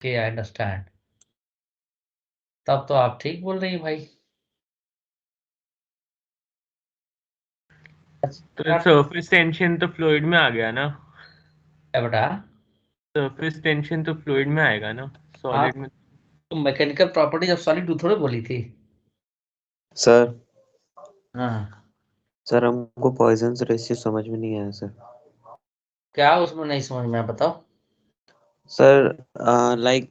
Okay, I understand. तब तो आप ठीक बोल रही है भाई। तो सरफेस टेंशन तो फ्लूइड में आ गया ना। क्या बेटा? सरफेस टेंशन तो फ्लूइड में आएगा ना, हाँ, सॉलिड में। तो मैकेनिकल प्रॉपर्टीज ऑफ सॉलिड थोड़े बोली थी। सर हाँ, सर हमको पॉइजन्स रेशियो समझ में नहीं आया सर। क्या उसमें नहीं समझ में आया बताओ। सर लाइक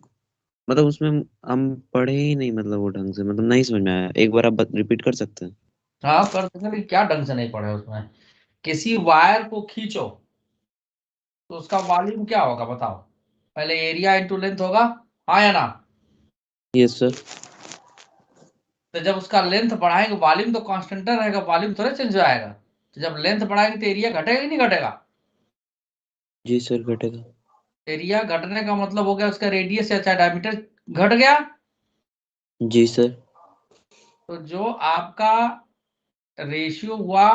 मतलब उसमें हम पढ़े ही नहीं, मतलब वो ढंग से, मतलब नहीं समझ में आया। एक बार आप रिपीट कर सकते हैं? हाँ कर देंगे, लेकिन क्या ढंग से नहीं पढ़े उसमें। किसी वायर को खींचो तो उसका वॉल्यूम क्या होगा बताओ। पहले एरिया इंटू लेंथ होगा, हाँ या ना? Yes sir. तो जब उसका लेंथ बढ़ाएंगे वॉल्यूम तो कांस्टेंट रहेगा, वॉल्यूम थोड़ा चेंज हो जाएगा। तो जब लेंथ बढ़ाएंगे तो एरिया घटेगा कि नहीं घटेगा? जी सर, घटेगा। एरिया घटने का मतलब हो गया उसका रेडियस या चाहे डायमीटर घट गया। जी सर। तो जो आपका रेशियो हुआ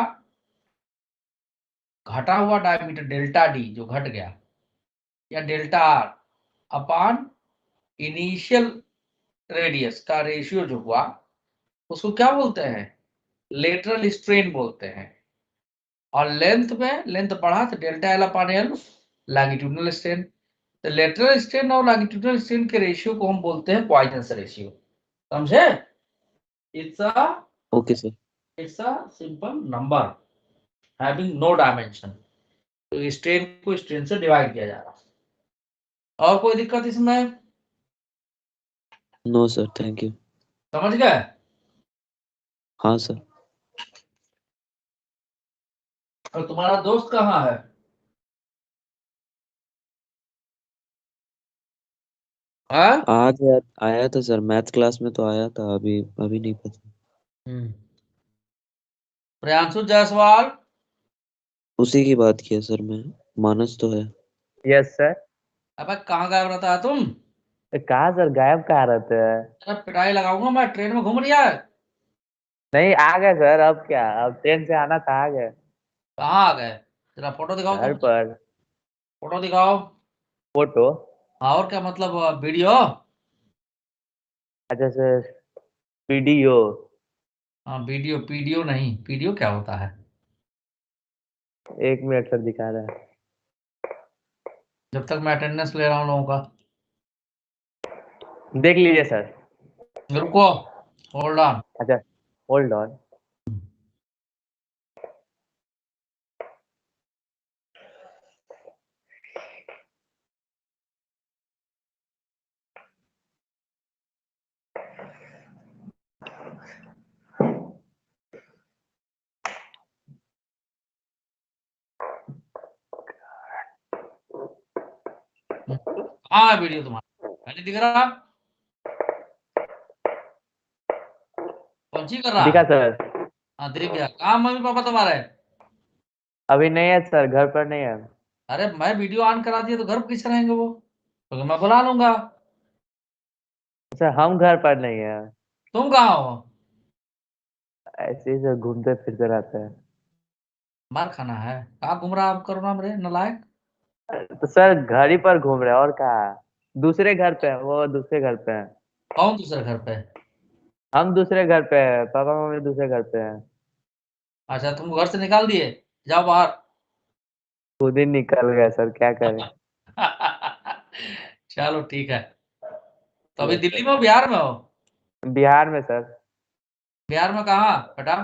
घटा हुआ डायमीटर डेल्टा डी जो घट गया, या delta R upon initial radius का रेशियो जो हुआ, उसको क्या बोलते हैं? लेटरल स्ट्रेन बोलते हैं। और लेंथ में लेंथ बढ़ा तो delta L upon L longitudinal strain. तो लेटरल स्ट्रेन और लैंगिट्यूडनल स्ट्रेन के रेशियो को हम बोलते हैं पॉइजन रेशियो। समझे? It's a okay sir. Simple number having no dimension. तो स्ट्रेन को स्ट्रेन से डिवाइड किया जा रहा है। और कोई दिक्कत इसमें? No sir, thank you. समझ गए? हाँ सर। और तुम्हारा दोस्त कहाँ है? हाँ? आ गया, आया था सर, मैथ क्लास में तो आया था, अभी अभी नहीं पता। प्रियांशु जायसवाल। उसी की बात किया सर मैं। मानस तो है। Yes sir. अबे कहाँ गायब रहता है तुम? कहाँ सर, गायब कहाँ रहते हैं? अरे पिटाई लगाऊंगा मैं, ट्रेन में घूम रही है। नहीं, आ गए सर। अब क्या, अब ट्रेन से आना था, आ गए। कहाँ आ गए? तेरा फोटो दिखाओ तो घर मुझे। पर। फोटो दिखाओ। फोटो? हाँ, और क्या मतलब वीडियो? अच्छा सर, वीडियो। हाँ वीडियो, पीडियो नहीं, पीडियो क्या होता है? 1 मिनट सर, दिखा रहा है। जब तक मैं अटेंडेंस ले रहा हूँ लोगों का। देख लीजिए सर। रुको, होल्ड ऑन। अच्छा, होल्ड ऑन। हाँ वीडियो तुम्हारा नहीं दिख रहा? कौन सी कर रहा दिखा है? सर। हाँ दिख गया। कहाँ मम्मी पापा तुम्हारे? अभी नहीं है सर, घर पर नहीं है। अरे मैं वीडियो ऑन करा दिया तो घर पर किस रहेंगे वो? तो मैं बुला लूंगा। सर हम घर पर नहीं है। तुम कहाँ हो? ऐसे ही सर, घूमते फिरते रहते हैं। मार खाना है? कहाँ घूम रहा है आप? करो ना मेरे नलायक। तो सर घर ही पर घूम रहे हैं, और कहाँ? दूसरे घर पे है, वो दूसरे घर पे है। कौन दूसरे घर पे? हम दूसरे घर पे हैं, पापा मम्मी दूसरे घर पे हैं। अच्छा, तुम घर से निकाल दिए? जाओ बाहर। खुद ही निकल गए सर, क्या करें। चलो ठीक है। तो अभी यस दिल्ली सर। में हो बिहार में हो? बिहार में सर। बिहार में कहाँ बेटा?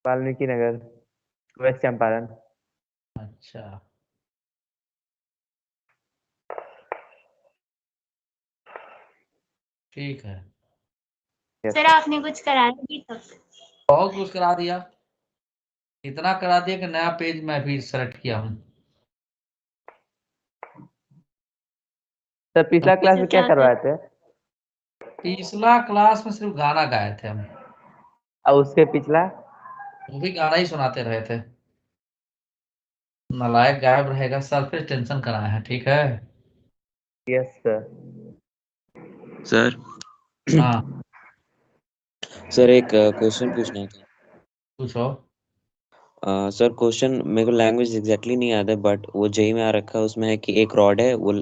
वाल्मीकि नगर, वेस्ट चंपारण। अच्छा, ठीक है। Yes sir sir. आपने कुछ करा अभी तक? बहुत कुछ करा दिया। इतना करा दिया कि नया पेज मैं भी सेलेक्ट किया हूँ। सर पिछला क्लास सर में क्या क्या कर? करवाए थे? पिछला क्लास में सिर्फ गाना गाए थे हम। और उसके पिछला? वो भी गाना ही सुनाते रहे थे। नालायक गायब रहेगा, सरफेस टेंशन कराए हैं, ठीक है? Yes sir. सर हाँ सर एक क्वेश्चन पूछना था। पूछो। सर क्वेश्चन मेरे को लैंग्वेज एग्जैक्टली नहीं याद है, बट वो जेई में आ रखा है, उसमें है कि एक रॉड है वो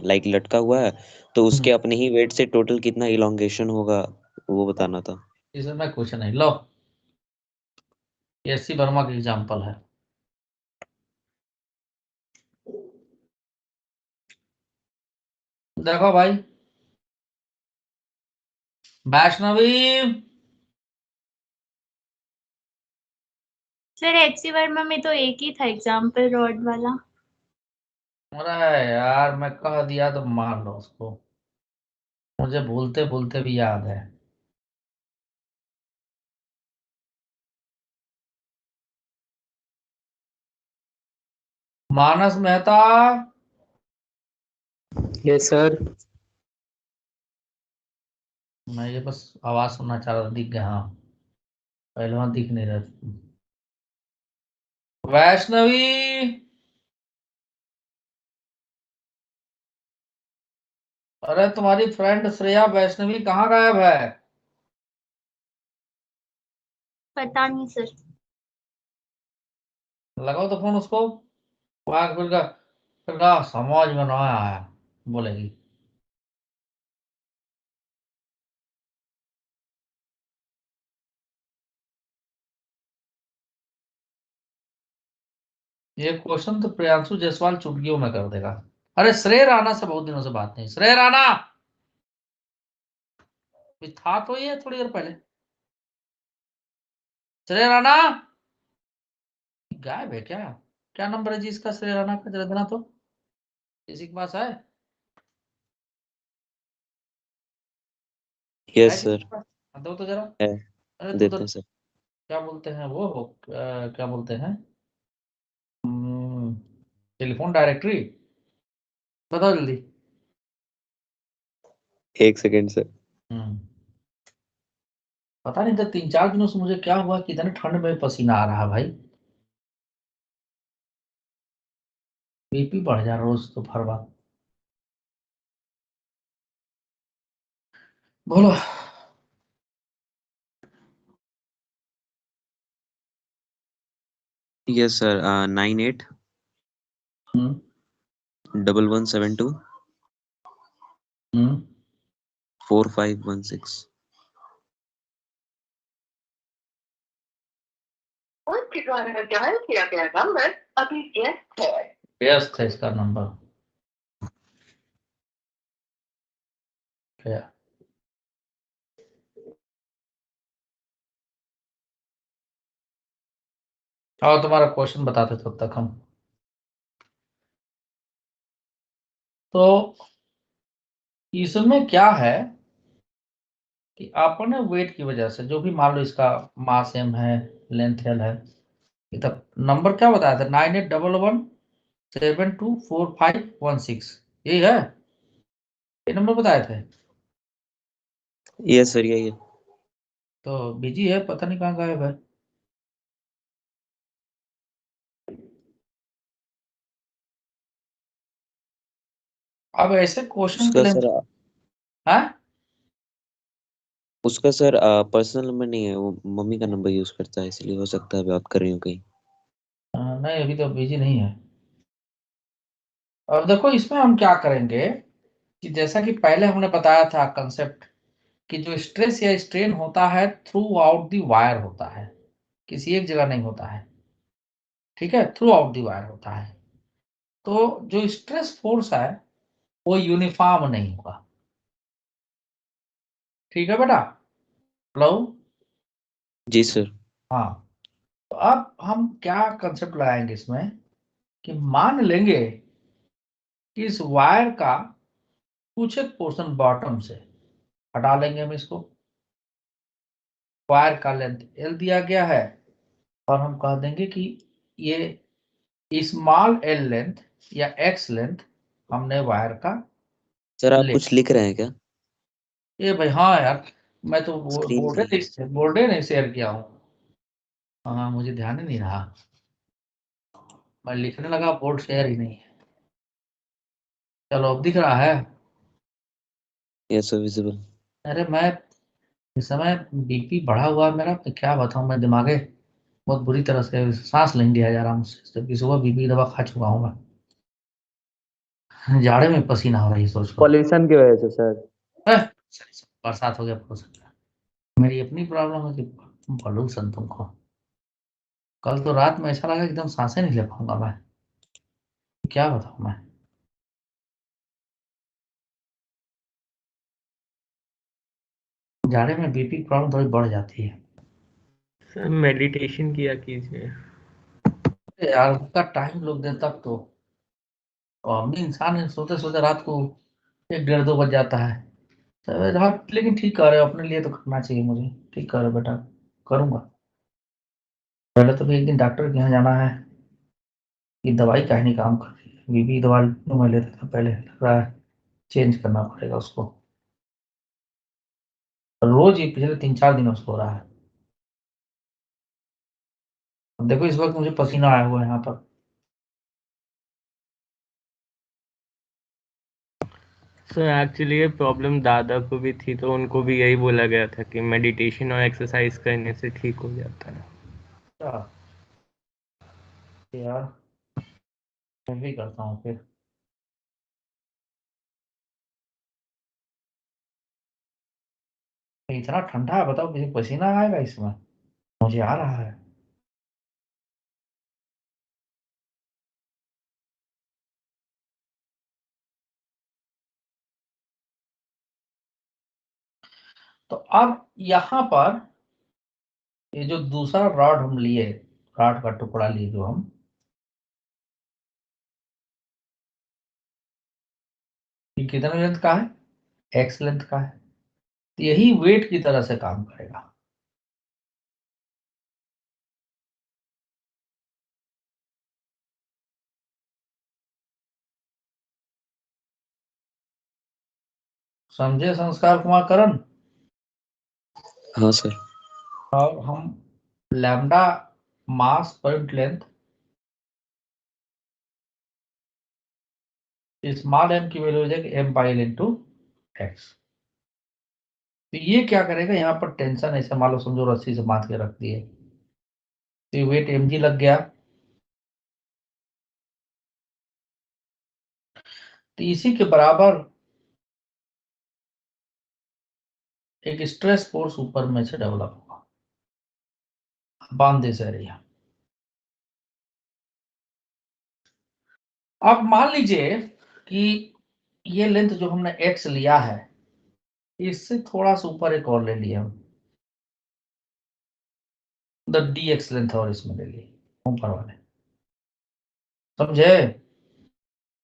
लाइक लटका हुआ है, तो उसके अपने ही वेट से टोटल कितना इलोंगेशन होगा वो बताना था। इसमें कुछ नहीं, लो एससी वर्मा का एग्जाम्पल है। देखो भाई, वैष्णवी, सर एचसी वर्मा में तो एक ही था एग्जाम्पल, रॉड वाला। अरे यार मैं कह दिया तो मान लो उसको, मुझे भूलते भूलते भी याद है। मानस मेहता, यस सर। मैं ये बस आवाज सुनना चाह रहा था, दिख गया, हाँ पहले वहां दिख नहीं रहा था। वैष्णवी, अरे तुम्हारी फ्रेंड श्रेया वैष्णवी कहाँ गायब है? पता नहीं सर। लगाओ तो फोन उसको, फिर कहा समझ में ना आया बोलेगी। ये क्वेश्चन तो प्रियांशु जायसवाल चुटकियों में कर देगा। अरे श्रेय राणा से बहुत दिनों से बात नहीं। श्रेय राणा भी था तो ये थोड़ी देर पहले। श्रेय राणा गायब है क्या? क्या नंबर है जी इसका श्रेय राणा का, जरा देना तो, किसी के पास है? है यस किसी सर। के पास? दो तो जरा। है, अरे तू तो देते हैं सर। क्या बोलते हैं वो, क्या बोलते हैं, टेलीफोन डायरेक्टरी, बताओ जल्दी। एक सेकेंड सर। हम्म पता नहीं था 3-4 दिनों से मुझे क्या हुआ कि इतने ठंड में पसीना आ रहा भाई, बीपी बढ़ जा रहा रोज दोपहर बाद। बोलो। यस सर, 98 हम्म 1172 हम्म 4516। आपके द्वारा डायल किया गया नंबर अभी व्यस्त है। व्यस्त है इसका नंबर, क्या? और तुम्हारा क्वेश्चन बताते तब तक हम। तो इसमें क्या है कि अपने वेट की वजह से जो भी मान लो इसका मास एम है, लेंथ एल है, ये तब नंबर क्या बताया था, 9811724516, यही है, ये नंबर बताए थे। यस सर, यही है। तो बिजी है, पता नहीं कहाँ गायब है। अब ऐसे क्वेश्चन के उसका लिए, सर हाँ उसका सर पर्सनल नंबर नहीं है, वो मम्मी का नंबर यूज करता है, इसलिए हो सकता है बात कर रही हूँ कहीं। नहीं अभी तो बिजी नहीं है। अब देखो इसमें हम क्या करेंगे कि जैसा कि पहले हमने बताया था कंसेप्ट, कि जो स्ट्रेस या स्ट्रेन होता है थ्रू आउट दी वायर होता है, किसी एक जगह नहीं होता है, ठीक है, थ्रू आउट दी वायर होता है। तो जो स्ट्रेस फोर्स है वो यूनिफॉर्म नहीं होगा, ठीक है बेटा। हेलो। जी सर। हाँ, तो अब हम क्या कंसेप्ट लगाएंगे इसमें, कि मान लेंगे कि इस वायर का कुछ एक पोर्शन बॉटम से हटा लेंगे हम इसको, वायर का लेंथ एल दिया गया है, और हम कह देंगे कि ये स्मॉल एल लेंथ या एक्स लेंथ हमने वायर का सर आप ले। कुछ लिख रहे हैं क्या? ये भाई हाँ यार, मैं तो स्क्रीन पे। बोर्डे नहीं शेयर किया हूँ। हाँ मुझे ध्यान ही नहीं रहा, मैं लिखने लगा, बोर्ड शेयर ही नहीं है। चलो अब दिख रहा है। Yes sir, visible. अरे मैं इस समय बीपी बढ़ा हुआ है मेरा, तो क्या बताऊं मैं, दिमागे बहुत बुरी तरह से सांस नहीं लिया जा रहा मुझसे, जबकि सुबह बीपी दवा खा चुका हूँ मैं। जाड़े में पसीना हो रही है सोच लो। पॉल्यूशन की वजह से सर। बरसात हो गया पोल्यूशन का। मेरी अपनी प्रॉब्लम है कि पोल्यूशन तुमको। कल तो रात में ऐसा लगा एकदम सांसें नहीं ले पाऊंगा मैं, क्या बताऊं मैं। जाड़े में बीपी प्रॉब्लम थोड़ी बढ़ जाती है। सर मेडिटेशन किया कीजिए। अरे यार उसका टाइम लोग दें तब तो, और हम भी इंसान हैं, सोते सोते रात को 1 1:30 2 बज जाता है। तो रात लेकिन ठीक कर रहे हो, अपने लिए तो करना चाहिए मुझे। ठीक कर रहे हो बेटा, करूंगा। पहले तो भी एक दिन डॉक्टर के यहाँ जाना है कि दवाई काहे नहीं काम कर रही है। बीपी दवाई जो मैं लेता था पहले, लग रहा है चेंज करना पड़ेगा उसको। रोज ये पिछले 3 4 दिनों से हो रहा है। अब देखो इस वक्त मुझे पसीना आया हुआ है यहाँ पर। सर एक्चुअली ये प्रॉब्लम दादा को भी थी, तो उनको भी यही बोला गया था कि मेडिटेशन और एक्सरसाइज करने से ठीक हो जाता है। अच्छा, यार मैं भी करता हूँ फिर। इतना ठंडा है, बताओ मुझे पसीना आएगा इसमें? मुझे आ रहा है। तो अब यहाँ पर ये जो दूसरा रॉड हम लिए, रॉड का टुकड़ा लिए जो हम, ये कितने लेंथ का है? एक्स लेंथ का है। तो यही वेट की तरह से काम करेगा। समझे संस्कार कुमार करण? हाँ सर। और हम लैम्डा मास पर लेंथ, स्मॉल एम की वैल्यू हो जाएगी M by L into X. तो ये क्या करेगा, यहाँ पर टेंशन ऐसे मान लो समझो रस्सी से बांध के रख दिए, तो वेट एम जी लग गया। तो इसी के बराबर एक स्ट्रेस फोर्स ऊपर में से डेवलप होगा, बांध दे से एरिया। अब मान लीजिए कि ये लेंथ जो हमने एक्स लिया है, इससे थोड़ा सा ऊपर एक और ले लिया हम, द डी एक्स लेंथ और इसमें ले ली ऊपर वाले। समझे?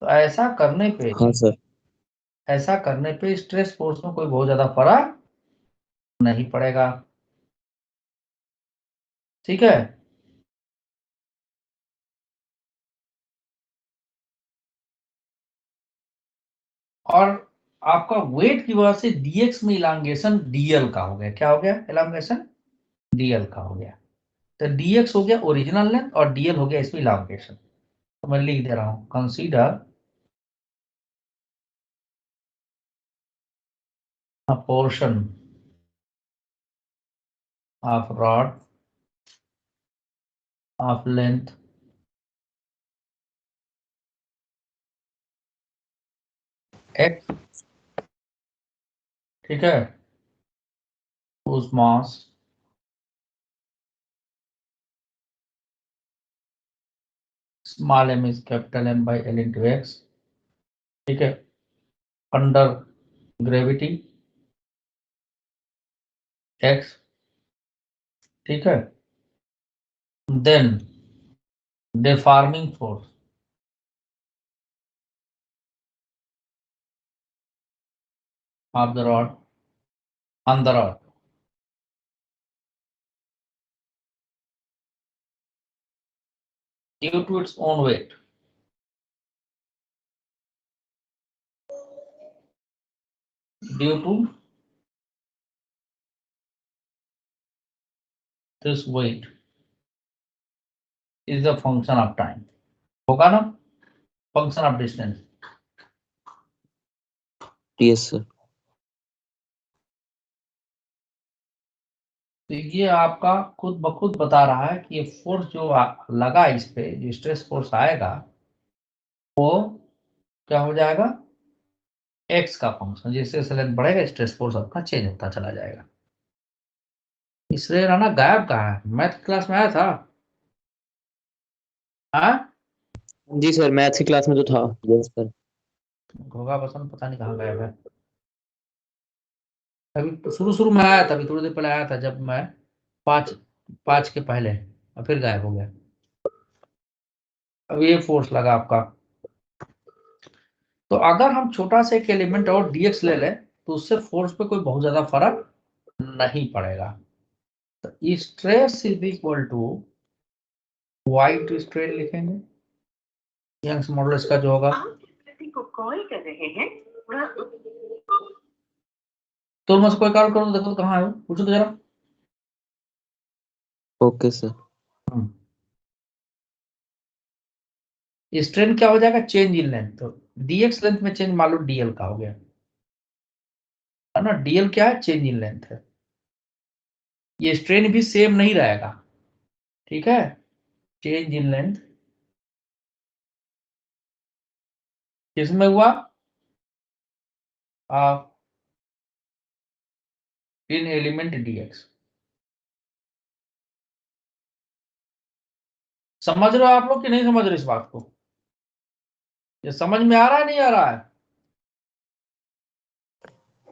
तो ऐसा करने पे, हाँ सर। ऐसा करने पे स्ट्रेस फोर्स में कोई बहुत ज्यादा फर्क नहीं पड़ेगा। ठीक है। और आपका वेट की वजह से dx में इलांगेशन dl का हो गया। क्या हो गया? इलांगेशन dl का हो गया। तो dx हो गया ओरिजिनल लेंथ और dl हो गया इसमें इलांगेशन। तो मैं लिख दे रहा हूं, consider a portion of rod of length x, ठीक है, whose mass small m is capital M by L into x, ठीक है, अंडर ग्रेविटी x, ठीक है, then deforming force of the rod on the rod due to its own weight, due to this weight is the function of time। होगा ना? function of distance। Yes sir. तो ये आपका खुद ब खुद बता रहा है कि ये फोर्स जो लगा इस पे, जो स्ट्रेस फोर्स आएगा वो क्या हो जाएगा, एक्स का फंक्शन। जैसे जैसे लेंथ बढ़ेगा स्ट्रेस फोर्स आपका चेंज होता चला जाएगा। इसलिए राना गायब कहाँ है, मैथ क्लास में आया था? हाँ, जी सर, मैथ्स की क्लास में तो था। Yes sir. घोगा बसंत पता नहीं कहाँ गायब है। अभी तो शुरू में आया था, अभी थोड़ी देर पहले आया था, जब मैं पाँच पाँच के पहले, और फिर गायब हो गया। अब ये फोर्स लगा आपका। तो अगर हम छोटा सा एक एलिमेंट और dx ले लें तो उससे फोर्स पे कोई बहुत ज्यादा फर्क नहीं पड़ेगा। तो stress is equal to Y to strain लिखेंगे, यंग्स मॉडुलस का जो होगा। आप जिस व्यक्ति को कॉल कर रहे हैं वह तो मैं कोई कॉल करूँ, देखो कहाँ है वो, पूछो तो जरा। Okay sir. स्ट्रेन क्या हो जाएगा, चेंज इन लेंथ। तो dx लेंथ में चेंज मान लो dl का हो गया, है ना। dl क्या है, चेंज इन लेंथ है। ये स्ट्रेन भी सेम नहीं रहेगा, ठीक है। चेंज इन लेंथ किसमें हुआ, इन एलिमेंट dx। समझ रहे हो आप लोग कि नहीं समझ रहे इस बात को? ये समझ में आ रहा है, नहीं आ रहा है?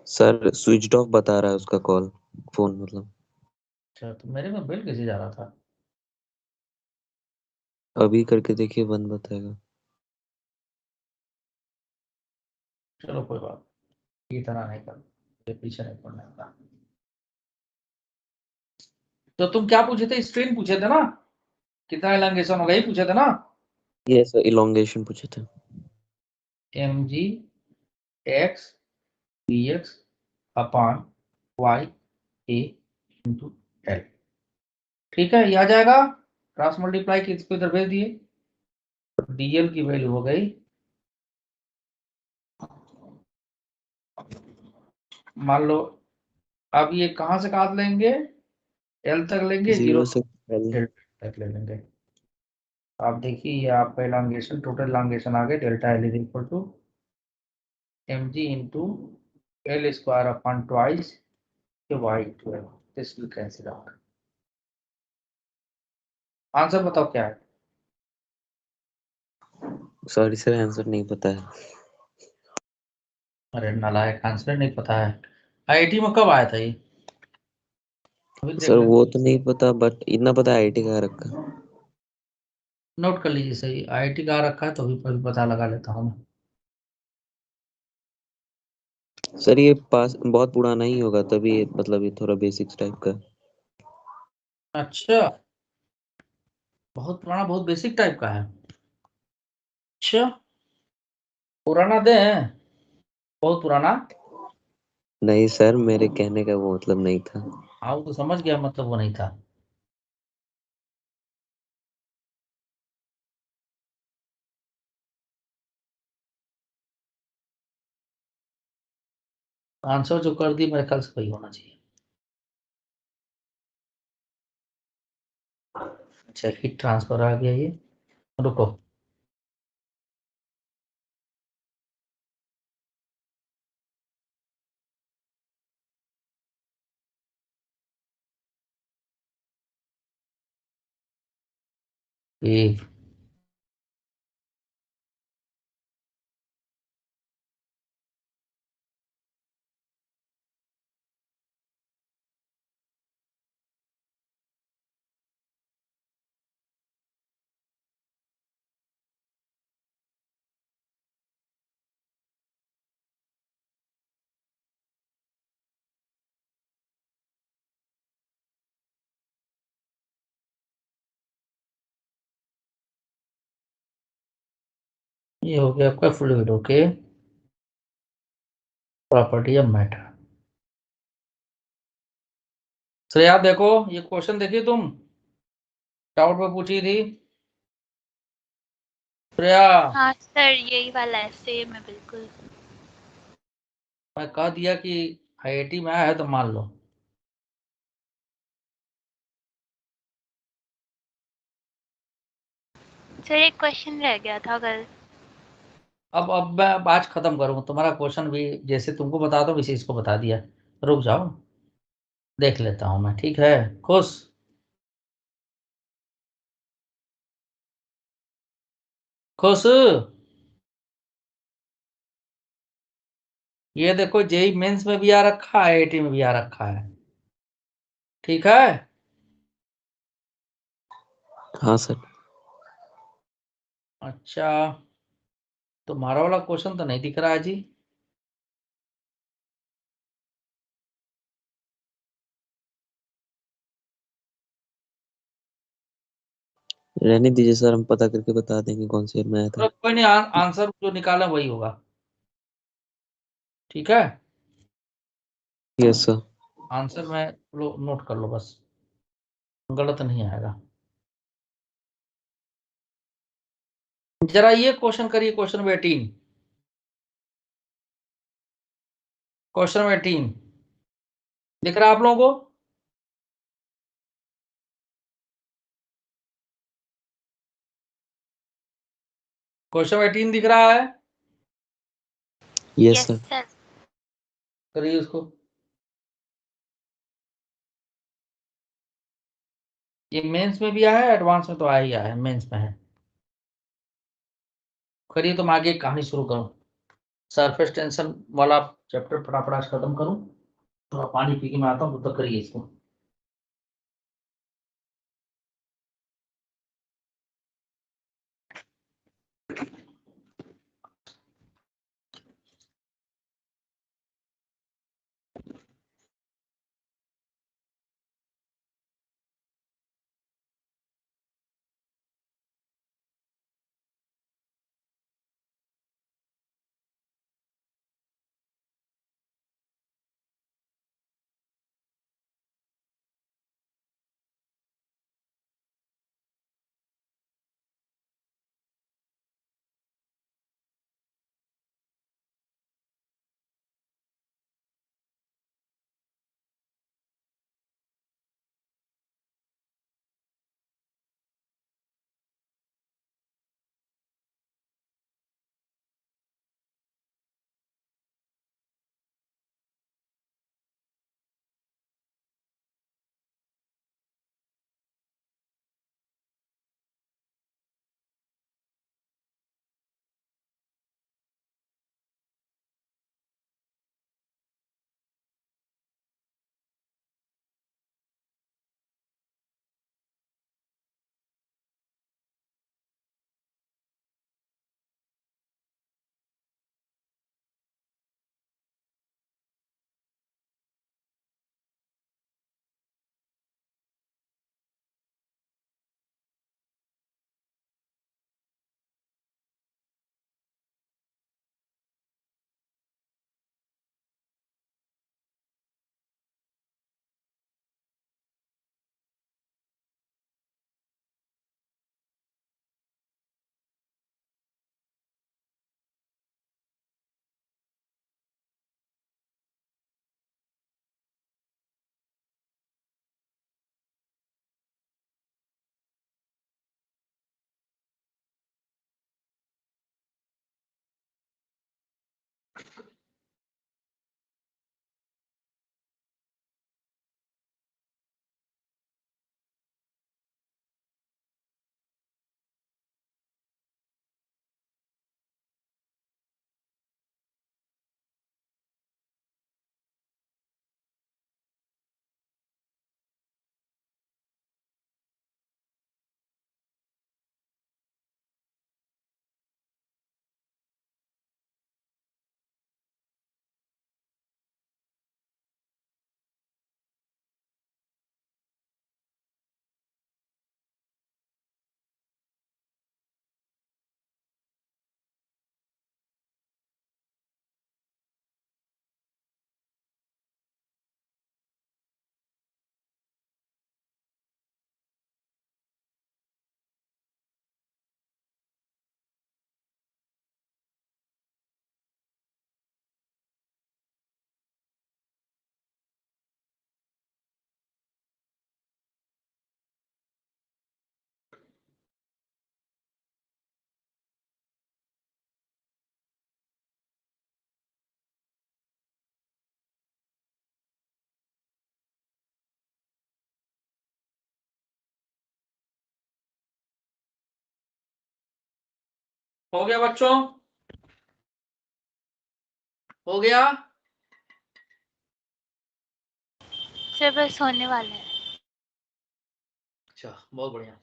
सर स्विच्ड ऑफ बता रहा है उसका कॉल, फोन मतलब। अच्छा, तो मेरे में बिल कैसे जा रहा था? अभी करके देखिए, बंद बताएगा। चलो कोई बात, ये तरह नहीं कर, ये पीछे नहीं पड़ने का। तो तुम क्या पूछे थे, स्ट्रेन पूछे थे ना, कितना एलंगेशन होगा, यही पूछे थे ना। यस सर, इलोंगेशन पूछे थे। mg x dx upon y a into L. ठीक है, ये आ जाएगा। क्रॉस मल्टीप्लाई की इसको इधर भेज दिए, तो dl की वैल्यू हो गई, मान लो अब ये कहां से काट लेंगे, एल तक लेंगे, जीरो 0 से पहले। डेल्टा तक ले लेंगे। आप देखिए ये आपका इलांगेशन, टोटल इलांगेशन आ गया, delta L is equal to M G into L square upon twice Y 12। This will cancel out. Answer बताओ क्या है? सॉरी सर, आंसर नहीं पता है। अरे नालायक, आंसर नहीं पता है। आईआईटी में कब आया था ये, अभी देख सर लेते, वो तो नहीं पता, बट इतना पता है आईटी का रखा। नोट कर लीजिए सही, आईआईटी का आ रखा है तो अभी पता लगा लेता हूँ मैं। सर ये पास बहुत पुराना ही होगा, तभी ये मतलब ये थोड़ा बेसिक्स टाइप का है। अच्छा, बहुत पुराना, बहुत बेसिक टाइप का है। अच्छा, पुराना दे हैं, बहुत पुराना। नहीं सर, मेरे कहने का वो मतलब नहीं था। हाँ वो तो समझ गया, मतलब वो नहीं था। आंसर जो कर दी मेरे ख्याल से वही होना चाहिए। अच्छा, हीट ट्रांसफर आ गया ये, रुको। ये ये हो गया आपका fluid, okay. Property of matter. Shreya देखो, ये क्वेश्चन देखिए तुम, डाउट में पूछी थी श्रेया। हाँ सर, यही वाला है, सेम है बिल्कुल। मैं कह दिया कि आईआईटी में आया है तो मान लो। सर एक क्वेश्चन रह गया था कल। अब मैं आज खत्म करूँ तुम्हारा क्वेश्चन भी, जैसे तुमको बताता हूँ वैसे इसको बता दिया। रुक जाओ, देख लेता हूँ मैं, ठीक है? खुश, खुश, ये देखो जेई मेंस में भी आ रखा है, आईआईटी में भी आ रखा है, ठीक है? हाँ सर। अच्छा, तुम्हारा वाला क्वेश्चन तो नहीं दिख रहा है जी। रहने दीजिए सर, हम पता करके बता देंगे कौन से ईयर में आया तो था। कोई नहीं, आंसर जो निकाला वही होगा, ठीक है? Yes sir. आंसर में नोट कर लो बस, गलत नहीं आएगा। जरा ये क्वेश्चन करिए, क्वेश्चन 18, क्वेश्चन 18 दिख रहा है आप लोगों को? क्वेश्चन 18 दिख रहा है? Yes yes sir. सर। करिए उसको। ये मेंस में भी आया है, एडवांस में तो आया ही आया है, मेंस में है। करिए, तुम आगे कहानी शुरू करो। सरफेस टेंशन वाला चैप्टर फटाफट आज खत्म करूं, थोड़ा पानी पी के मैं आता हूं, तब तक करिए इसको। हो गया बच्चों? हो गया? सर बस होने वाला है। अच्छा, बहुत बढ़िया।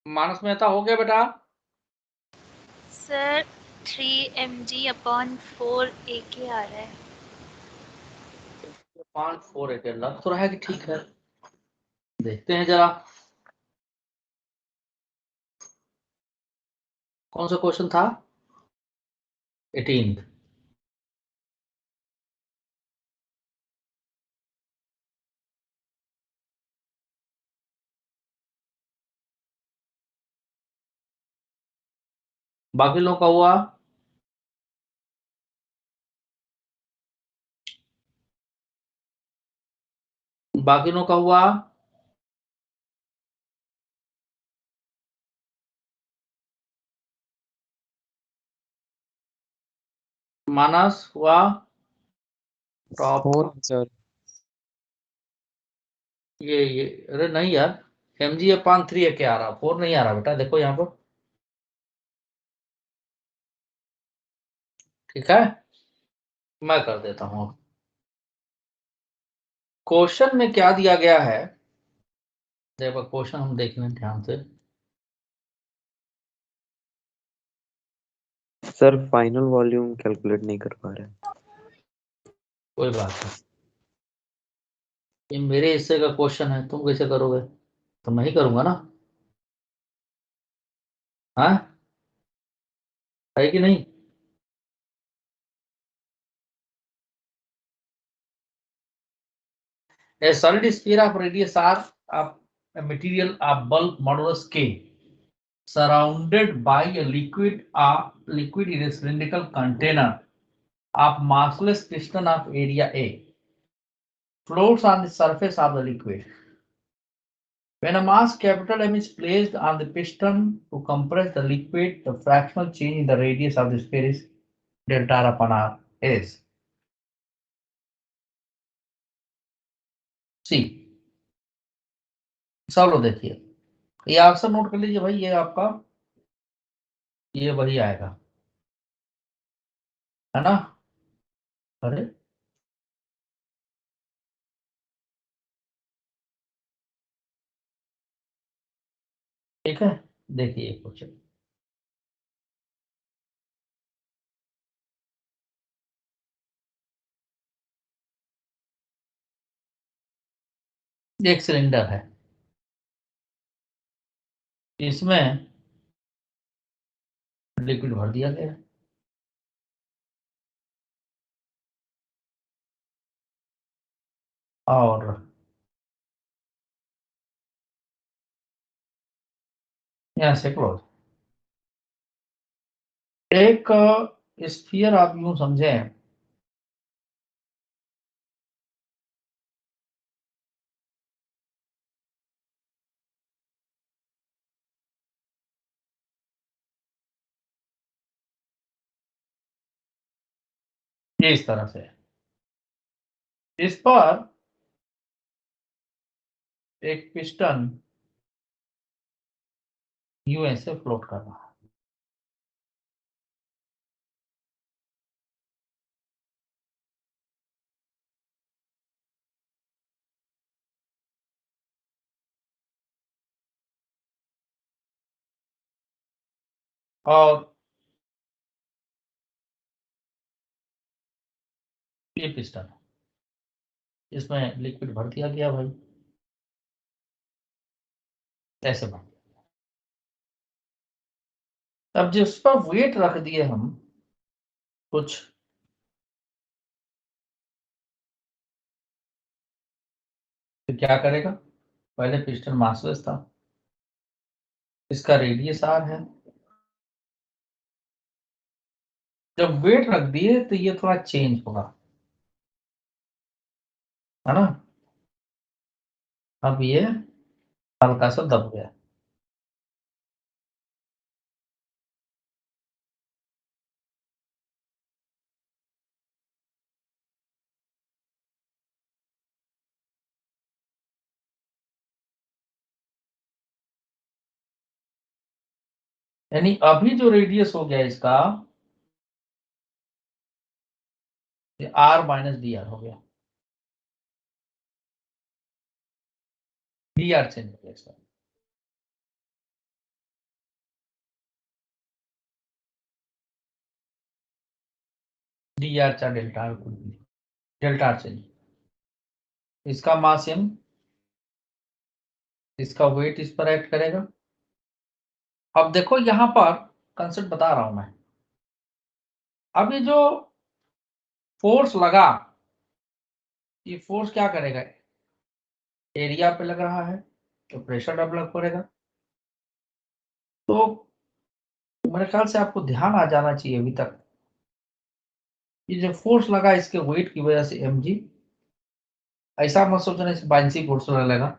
मानस मेहता हो गया बेटा? सर 3 mg/4 AK आ रहा है। 5-4 एक लग तो रहा है कि ठीक है, देखते हैं जरा। कौन सा क्वेश्चन था? 18। बाकी लोगों का हुआ? बाकी लोगों का हुआ? मानस हुआ? Top 4 sir. ये अरे नहीं यार, mg/3 है क्या आ रहा? 4 नहीं आ रहा बेटा, देखो यहाँ पर। ठीक है, मैं कर देता हूँ। क्वेश्चन में क्या दिया गया है? देखो क्वेश्चन हम देख लें ध्यान से। सर फाइनल वॉल्यूम कैलकुलेट नहीं कर पा रहे। कोई बात नहीं, ये मेरे हिस्से का क्वेश्चन है, तुम कैसे करोगे? तो मैं ही करूंगा ना, हाँ है कि नहीं? A solid sphere of radius r of a material of bulk modulus k surrounded by a liquid in a cylindrical container of massless piston of area A floats on the surface of the liquid. When a mass capital M is placed on the piston to compress the liquid, the fractional change in the radius of the sphere is delta r upon r is C. सब लोग देखिए, ये answer note कर लीजिए भाई, ये आपका ये वही आएगा, है ना? अरे ठीक है, देखिए क्वेश्चन। एक सिलेंडर है, इसमें लिक्विड भर दिया गया है, और यहाँ से क्लोज। एक स्फीयर आप यूं समझें, ये इस तरह से, इस पर एक पिस्टन यूं ऐसे फ्लोट कर रहा है, और ये पिस्टन है, इसमें लिक्विड भर दिया गया भाई, ऐसे भर दिया। अब जिस पर वेट रख दिए हम कुछ, तो क्या करेगा? पहले पिस्टन मासलेस था, इसका रेडियस आर है। जब वेट रख दिए तो ये थोड़ा चेंज होगा, है ना। अब ये हल्का सा दब गया। यानी अभी जो रेडियस हो गया इसका, आर माइनस डी आर हो गया, डी आर चेंज हो गया इसका। डी आर चा डेल्टा आर कुछ भी, डेल्टा आर चेंज। इसका मास m, इसका वेट इस पर एक्ट करेगा। अब देखो यहां पर कंसेप्ट बता रहा हूं मैं। अब ये जो फोर्स लगा, ये फोर्स क्या करेगा, एरिया पे लग रहा है तो प्रेशर डेवलप करेगा। तो मेरे ख्याल से आपको ध्यान आ जाना चाहिए अभी तक, ये जो फोर्स लगा इसके वेट की वजह से mg, ऐसा मत सोचना इस बाइंसी फोर्स लगेगा,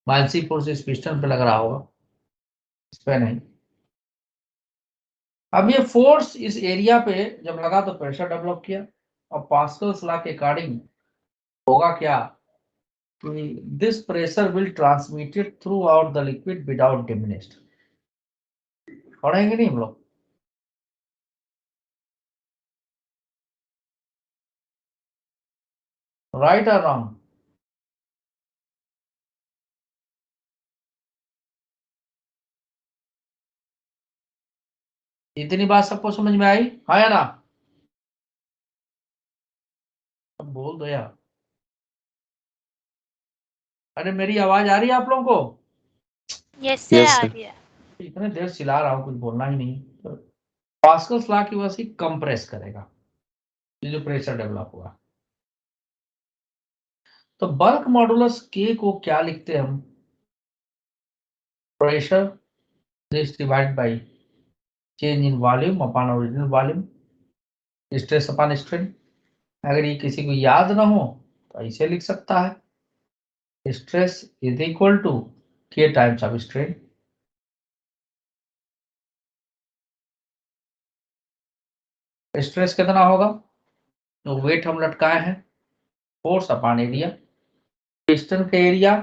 बाइंसी फोर्स इस पिस्टन पे लग रहा होगा, इस पे नहीं। अब ये फोर्स इस एरिया पे जब लगा तो प्रेशर डेवलप किया। अब पास्कल्स लॉ के अकॉर्डिंग होगा क्या, this pressure will transmitted through out the liquid without diminished. पढ़ेंगे नहीं हम लोग, राइट और रॉन्ग। इतनी बात सबको समझ में आई, हाँ या ना। अब बोल दो यार, अरे मेरी आवाज आ रही है आप लोगों को? यस सर, Yes, आ sir. रही है। इतने देर चिल्ला रहा हूं, कुछ बोलना ही नहीं। तो पास्कल्स लॉ की वजह से कंप्रेस करेगा ये जो प्रेशर डेवलप हुआ। तो बल्क मॉडुलस के को क्या लिखते हैं हम, pressure this divide by change in volume upon original volume, stress upon strain. अगर ये किसी को याद ना हो तो ऐसे लिख सकता है, स्ट्रेस इज इक्वल टू के टाइम्स ऑफ स्ट्रेन। स्ट्रेस कितना होगा, तो वेट हम लटकाए हैं, फोर्स अपॉन एरिया। पिस्टन का एरिया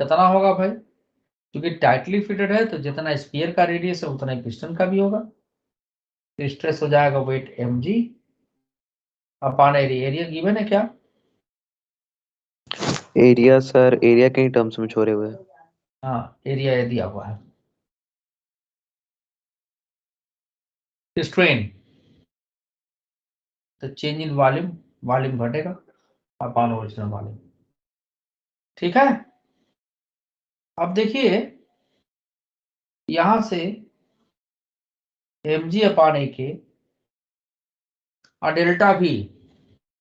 कितना होगा भाई, क्योंकि टाइटली फिटेड है तो जितना स्फीयर का रेडियस है उतना ही पिस्टन का भी होगा। तो स्ट्रेस हो जाएगा weight mg upon area. Area given है क्या, एरिया सर, एरिया के ही टर्म्स में छोड़े हुए हैं। हाँ एरिया ये दिया हुआ है। स्ट्रेन तो चेंज इन वॉल्यूम, वॉल्यूम घटेगा अपॉन ओरिजिनल वॉल्यूम। ठीक है। अब देखिए यहां से mg अपॉन ए के और डेल्टा v,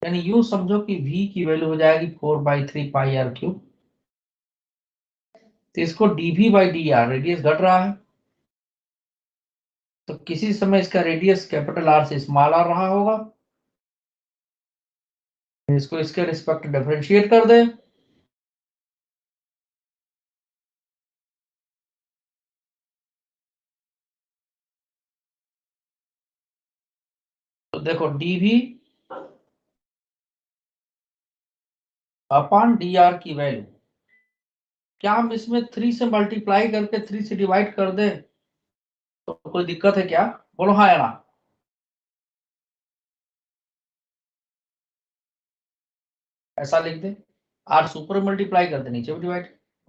यानी यूं समझो कि v की वैल्यू हो जाएगी 4/3 पाई आर क्यूब। तो इसको dv by D R, radius घट रहा है तो किसी समय इसका रेडियस कैपिटल आर से स्मॉल आर रहा होगा, इसको इसके रिस्पेक्ट डिफरेंशिएट कर दे। तो देखो dv अपॉन डी आर की वैल्यू, क्या हम इसमें 3 से मल्टीप्लाई करके 3 से डिवाइड कर दे तो कोई दिक्कत है क्या, बोलो हाँ या ना। ऐसा लिख दे, आर सुपर मल्टीप्लाई कर दे, नीचे भी डिवाइड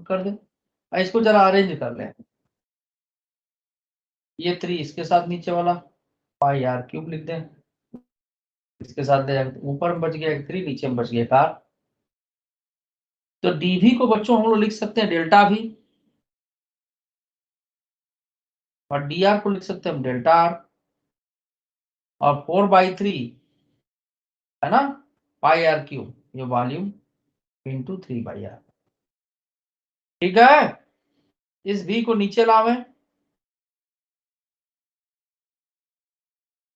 कर दे। इसको जरा अरेंज कर ले, ये 3 इसके साथ नीचे वाला पाई आर क्यूब लिख दें, इसके साथ दे ऊपर में बच गया 3, नीचे में बच गया 4। तो dv को बच्चों हम लोग लिख सकते हैं डेल्टा v, और dr को लिख सकते हैं हम डेल्टा r, और 4/3 है ना पाई आर क्यूब, ये वॉल्यूम इंटू 3/r। ठीक है, इस v को नीचे लावे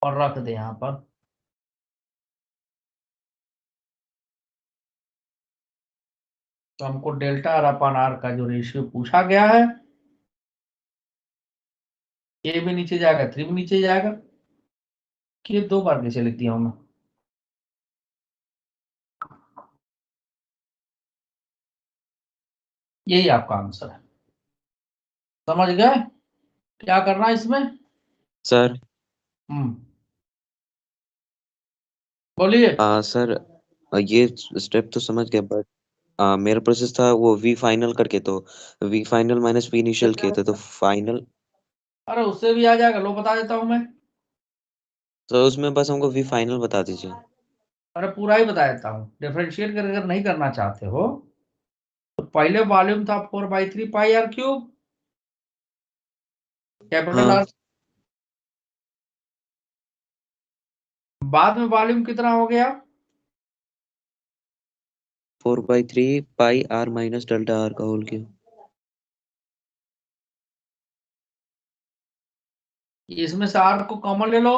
और रख दे यहां पर। तो हमको डेल्टा आर अपन आर का जो रेशियो पूछा गया है, ये भी नीचे जाएगा, 3 भी नीचे जाएगा। कि 2 बार कैसे लिख दिया हूं मैं? यही आपका आंसर है। समझ गए क्या करना है इसमें? सर बोलिए। सर ये स्टेप तो समझ गया, बट मेरा प्रोसेस था वो वी फाइनल करके, तो V final minus V initial किए थे, तो फाइनल, अरे उससे भी आ जाएगा, लो बता देता हूं मैं। तो उसमें बस हमको वी फाइनल बता दीजिए। अरे पूरा ही बता देता हूँ। डिफरेंशिएट कर अगर नहीं करना चाहते हो तो पहले वॉल्यूम था 4/3 पाई आर क्यूब, कैपिटल हाँ, आर। बाद में वॉल्यूम कितना हो गया? 4/3 pi R minus delta R का होल क्यूब। इसमें से आर को कॉमन ले लो,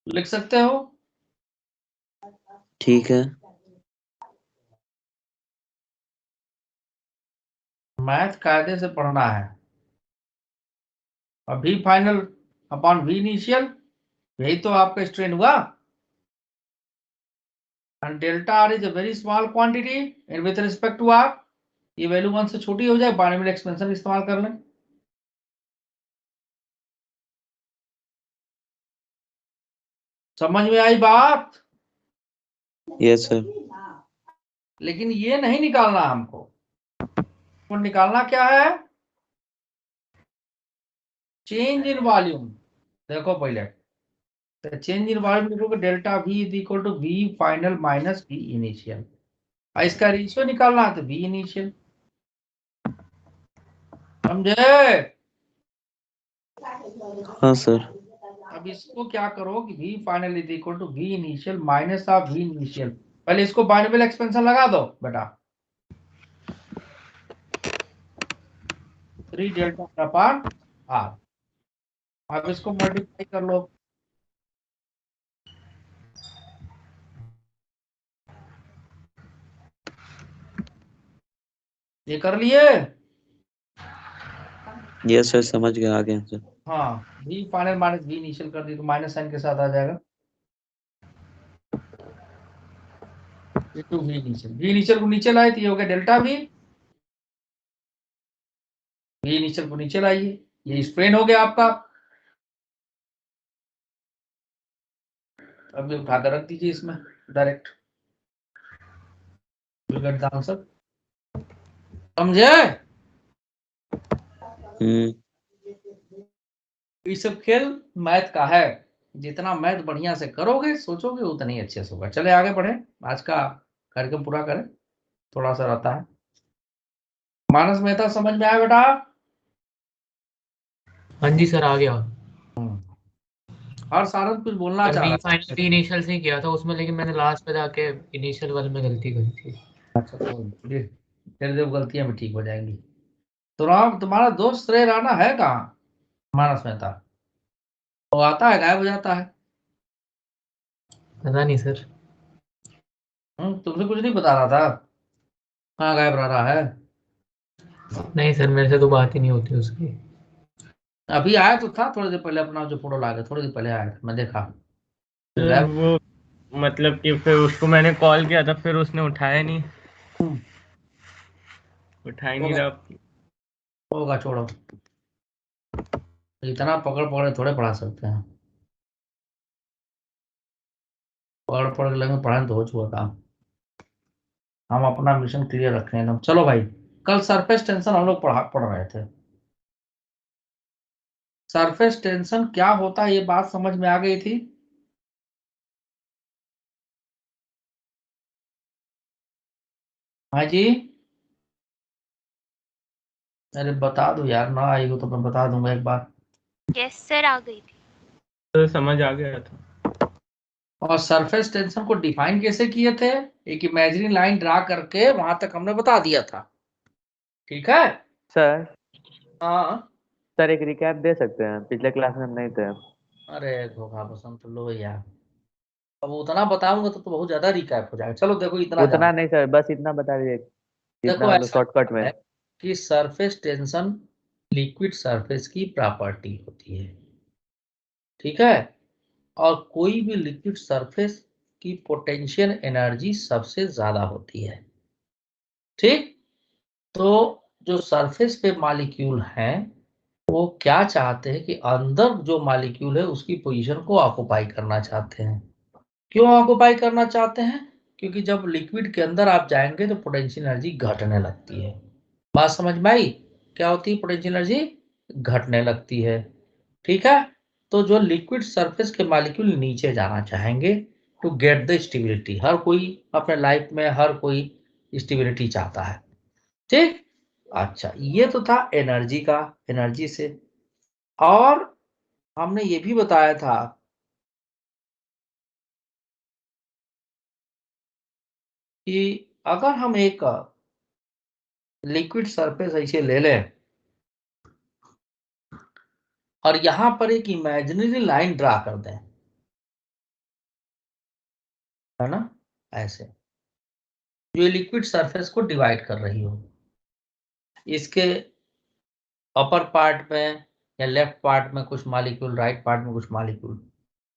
लिख सकते हो। ठीक है। मैथ कायदे से पढ़ना है। अब v final upon v initial, यही तो आपका स्ट्रेन हुआ। And delta R is a very small quantity and with respect to R, ये वैल्यू 1 से छोटी हो जाए, बाइनोमियल एक्सपेंशन इस्तेमाल कर लें। समझ में आई बात? Yes sir. लेकिन ये नहीं निकालना हमको। तो निकालना क्या है? Change in volume. देखो पहले तो चेंज इन वॉल्यूम लिखोगे, delta v is equal to v final minus v initial. इसका रेशियो निकालना है तो v इनिशियल। समझे? हाँ सर। अब इसको क्या करो कि v final is equal to v initial minus of v initial. पहले इसको बाइनोमियल एक्सपेंशन लगा दो बेटा, 3 डेल्टा अपॉन r। अब इसको मल्टीप्लाई कर लो, ये कर लिए। यस सर, समझ गया, आ गया सर। हाँ, v final minus v initial कर दी तो माइनस साइन के साथ आ जाएगा। ये two v initial, v initial को नीचे लाए तो ये हो गया डेल्टा v, v इनिशियल को नीचे लाइए, ये स्ट्रेन हो गया आपका। अब ये उठाकर रख दीजिए इसमें direct, will get the answer. समझे? ये सब खेल मैथ का है। जितना मैथ बढ़िया से करोगे सोचोगे उतना ही अच्छे से होगा। चले आगे बढ़े, आज का कार्यक्रम पूरा करें, थोड़ा सा रहता है। मानस मेहता समझ में आया बेटा? हाँ जी सर, आ गया। और सारंग कुछ बोलना सर चाह वी रहा फाइनल भी इनिशियल से ही किया था उसमें, लेकिन मैंने लास्ट पे जाके इनिशियल वाले में गलती करी थी। अच्छा, तेरे जो गलतियां भी ठीक हो जाएंगी। तो राम, तुम्हारा दोस्त श्रेय राणा है कहाँ? मानस मेहता वो आता है गायब हो जाता है। पता नहीं सर। तुमसे कुछ नहीं बता रहा था कहाँ गायब रह रहा है? नहीं सर, मेरे से तो बात ही नहीं होती उसकी। अभी आया तो था थोड़ी देर पहले, अपना जो फोटो ला गया थोड़ी देर पहले आया था, मैं देखा। फिर सर गायब। वो मतलब कि फिर उसको मैंने कॉल किया था, फिर उसने उठाया नहीं, उठा ही नहीं होगा रहा। होगा, छोड़ो। इतना पकड़ पकड़ के थोड़े पढ़ा सकते हैं। पकड़ पकड़ के लगे पढ़ाने तो हो चुका काम। हम अपना मिशन क्लियर रखें एकदम। चलो भाई, कल सरफेस टेंशन हम लोग पढ़ रहे थे। सरफेस टेंशन क्या होता है ये बात समझ में आ गई थी? हाँ जी, अरे बता दो यार, ना आई हो तो मैं बता दूंगा एक बार। यस सर, आ गई थी। तो समझ आ गया था। और सरफेस टेंशन को डिफाइन कैसे किए थे? एक इमेजिनरी लाइन ड्रा करके वहां तक हमने बता दिया था। ठीक है सर हाँ। सर एक रिकैप दे सकते हैं, पिछले क्लास में हम नहीं थे। अरे धोखा पसंद तो लो यार, अब उतना बताऊंगा तो बहुत ज्यादा रिकैप हो जाएगा। चलो देखो इतना उतना जानो। नहीं सर, बस इतना बता दीजिए, जितना देखो मतलब ऐसा शॉर्टकट में। है कि सरफेस टेंशन लिक्विड सरफेस की प्रॉपर्टी होती है। ठीक है, और कोई भी लिक्विड सरफेस की पोटेंशियल एनर्जी सबसे ज्यादा होती है। ठीक, तो जो सरफेस पे मॉलिक्यूल हैं वो क्या चाहते हैं कि अंदर जो मॉलिक्यूल है उसकी पोजीशन को ऑक्युपाई करना चाहते हैं। क्यों ऑक्युपाई करना चाहते हैं? क्योंकि जब लिक्विड के अंदर आप जाएंगे तो पोटेंशियल एनर्जी घटने लगती है। बात समझ में आई? क्या होती है? पोटेंशियल एनर्जी घटने लगती है। ठीक है, तो जो लिक्विड सरफेस के मॉलिक्यूल नीचे जाना चाहेंगे टू गेट द स्टेबिलिटी। हर कोई अपने लाइफ में हर कोई स्टेबिलिटी चाहता है। ठीक, अच्छा ये तो था एनर्जी का, एनर्जी से। और हमने ये भी बताया था कि अगर हम एक लिक्विड सरफेस ऐसे ले लें और यहां पर एक इमेजिनरी लाइन ड्रा कर दें, है ना, ऐसे जो लिक्विड सरफेस को डिवाइड कर रही हो, इसके अपर पार्ट में या लेफ्ट पार्ट में कुछ मॉलिक्यूल, राइट पार्ट में कुछ मॉलिक्यूल,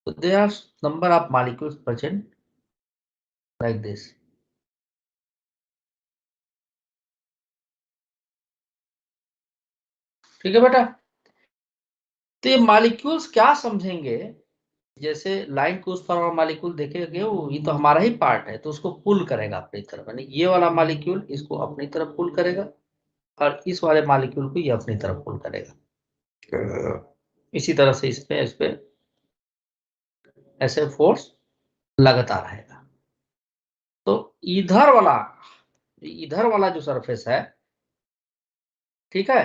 तो there are number of molecules present like this. ठीक है बेटा, तो ये मॉलिक्यूल्स क्या समझेंगे, जैसे लाइन के उस पर मॉलिक्यूल देखेंगे, वो ये तो हमारा ही पार्ट है तो उसको पुल करेगा अपनी तरफ, यानी ये वाला मॉलिक्यूल इसको अपनी तरफ पुल करेगा और इस वाले मॉलिक्यूल को ये अपनी तरफ पुल करेगा। इसी तरह से इस पे ऐसे फोर्स लगता रहेगा। तो इधर वाला जो सरफेस है, ठीक है,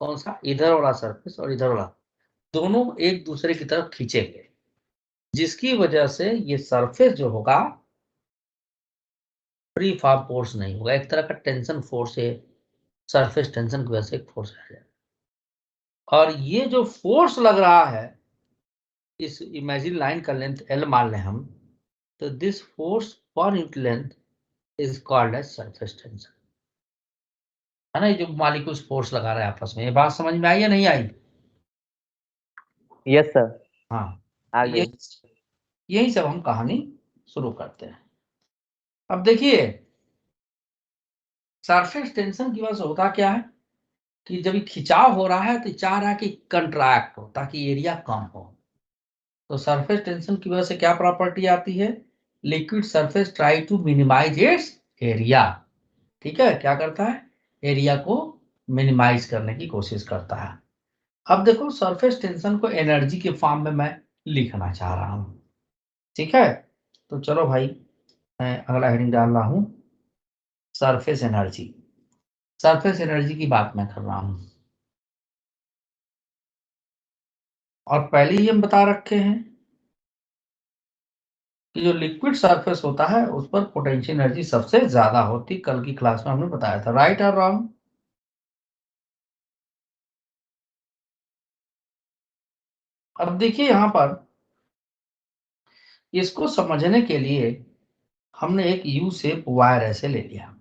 कौन सा? इधर वाला सरफेस और इधर वाला दोनों एक दूसरे की तरफ खींचेंगे, जिसकी वजह से ये सरफेस जो होगा फ्री फॉर्म फोर्स नहीं होगा, एक तरह का टेंशन फोर्स है, सरफेस टेंशन की वजह से एक फोर्स आ जाएगा। और ये जो फोर्स लग रहा है, इस इमेजिन लाइन का लेंथ L मान लें हम, तो this force per unit length is called as surface tension. है ना, ये जो मॉलिक्यूल्स फोर्स लगा रहे हैं आपस में, ये बात समझ में आई या नहीं आई? यस सर, हाँ, आगे। यही सब हम कहानी शुरू करते हैं। अब देखिए सरफेस टेंशन की वजह से होता क्या है कि जब खिंचाव हो रहा है तो चाह रहा है कि कंट्रैक्ट हो ताकि एरिया कम हो। तो सरफेस टेंशन की वजह से क्या प्रॉपर्टी आती है? Liquid surface try to minimize its area. ठीक है, क्या करता है? एरिया को मिनिमाइज करने की कोशिश करता है। अब देखो सरफेस टेंशन को एनर्जी के फॉर्म में मैं लिखना चाह रहा हूं। ठीक है, तो चलो भाई मैं अगला हेडिंग डाल रहा हूं, सरफेस एनर्जी। सरफेस एनर्जी की बात मैं कर रहा हूं, और पहले ही हम बता रखे हैं कि जो लिक्विड सरफेस होता है उस पर पोटेंशियल एनर्जी सबसे ज्यादा होती, कल की क्लास में हमने बताया था। राइट और रॉन्ग? अब देखिए यहां पर इसको समझने के लिए हमने एक यू शेप वायर ऐसे ले लिया।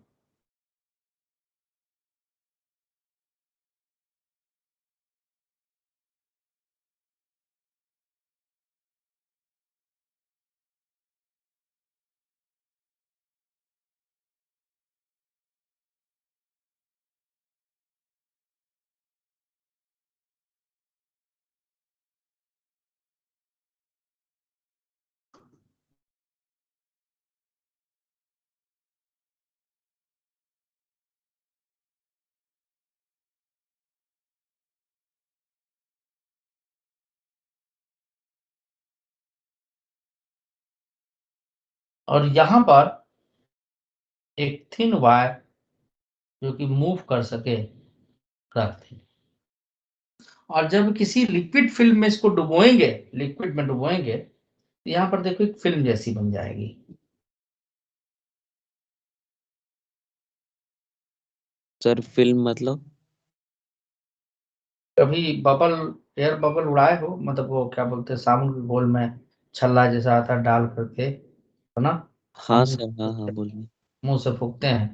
और यहां पर एक थिन वायर जो कि मूव कर सके रख दी। और जब किसी लिक्विड फिल्म में इसको डुबोएंगे, लिक्विड में डुबोएंगे, यहाँ पर देखो एक फिल्म जैसी बन जाएगी। सर फिल्म मतलब? कभी बबल, एयर बबल उड़ाए हो? मतलब वो क्या बोलते हैं, साबुन के घोल में छल्ला जैसा आता है डाल करके, है ना, हाँ हम सर, हाँ हाँ बोलिए। मुंह से फूकते हैं,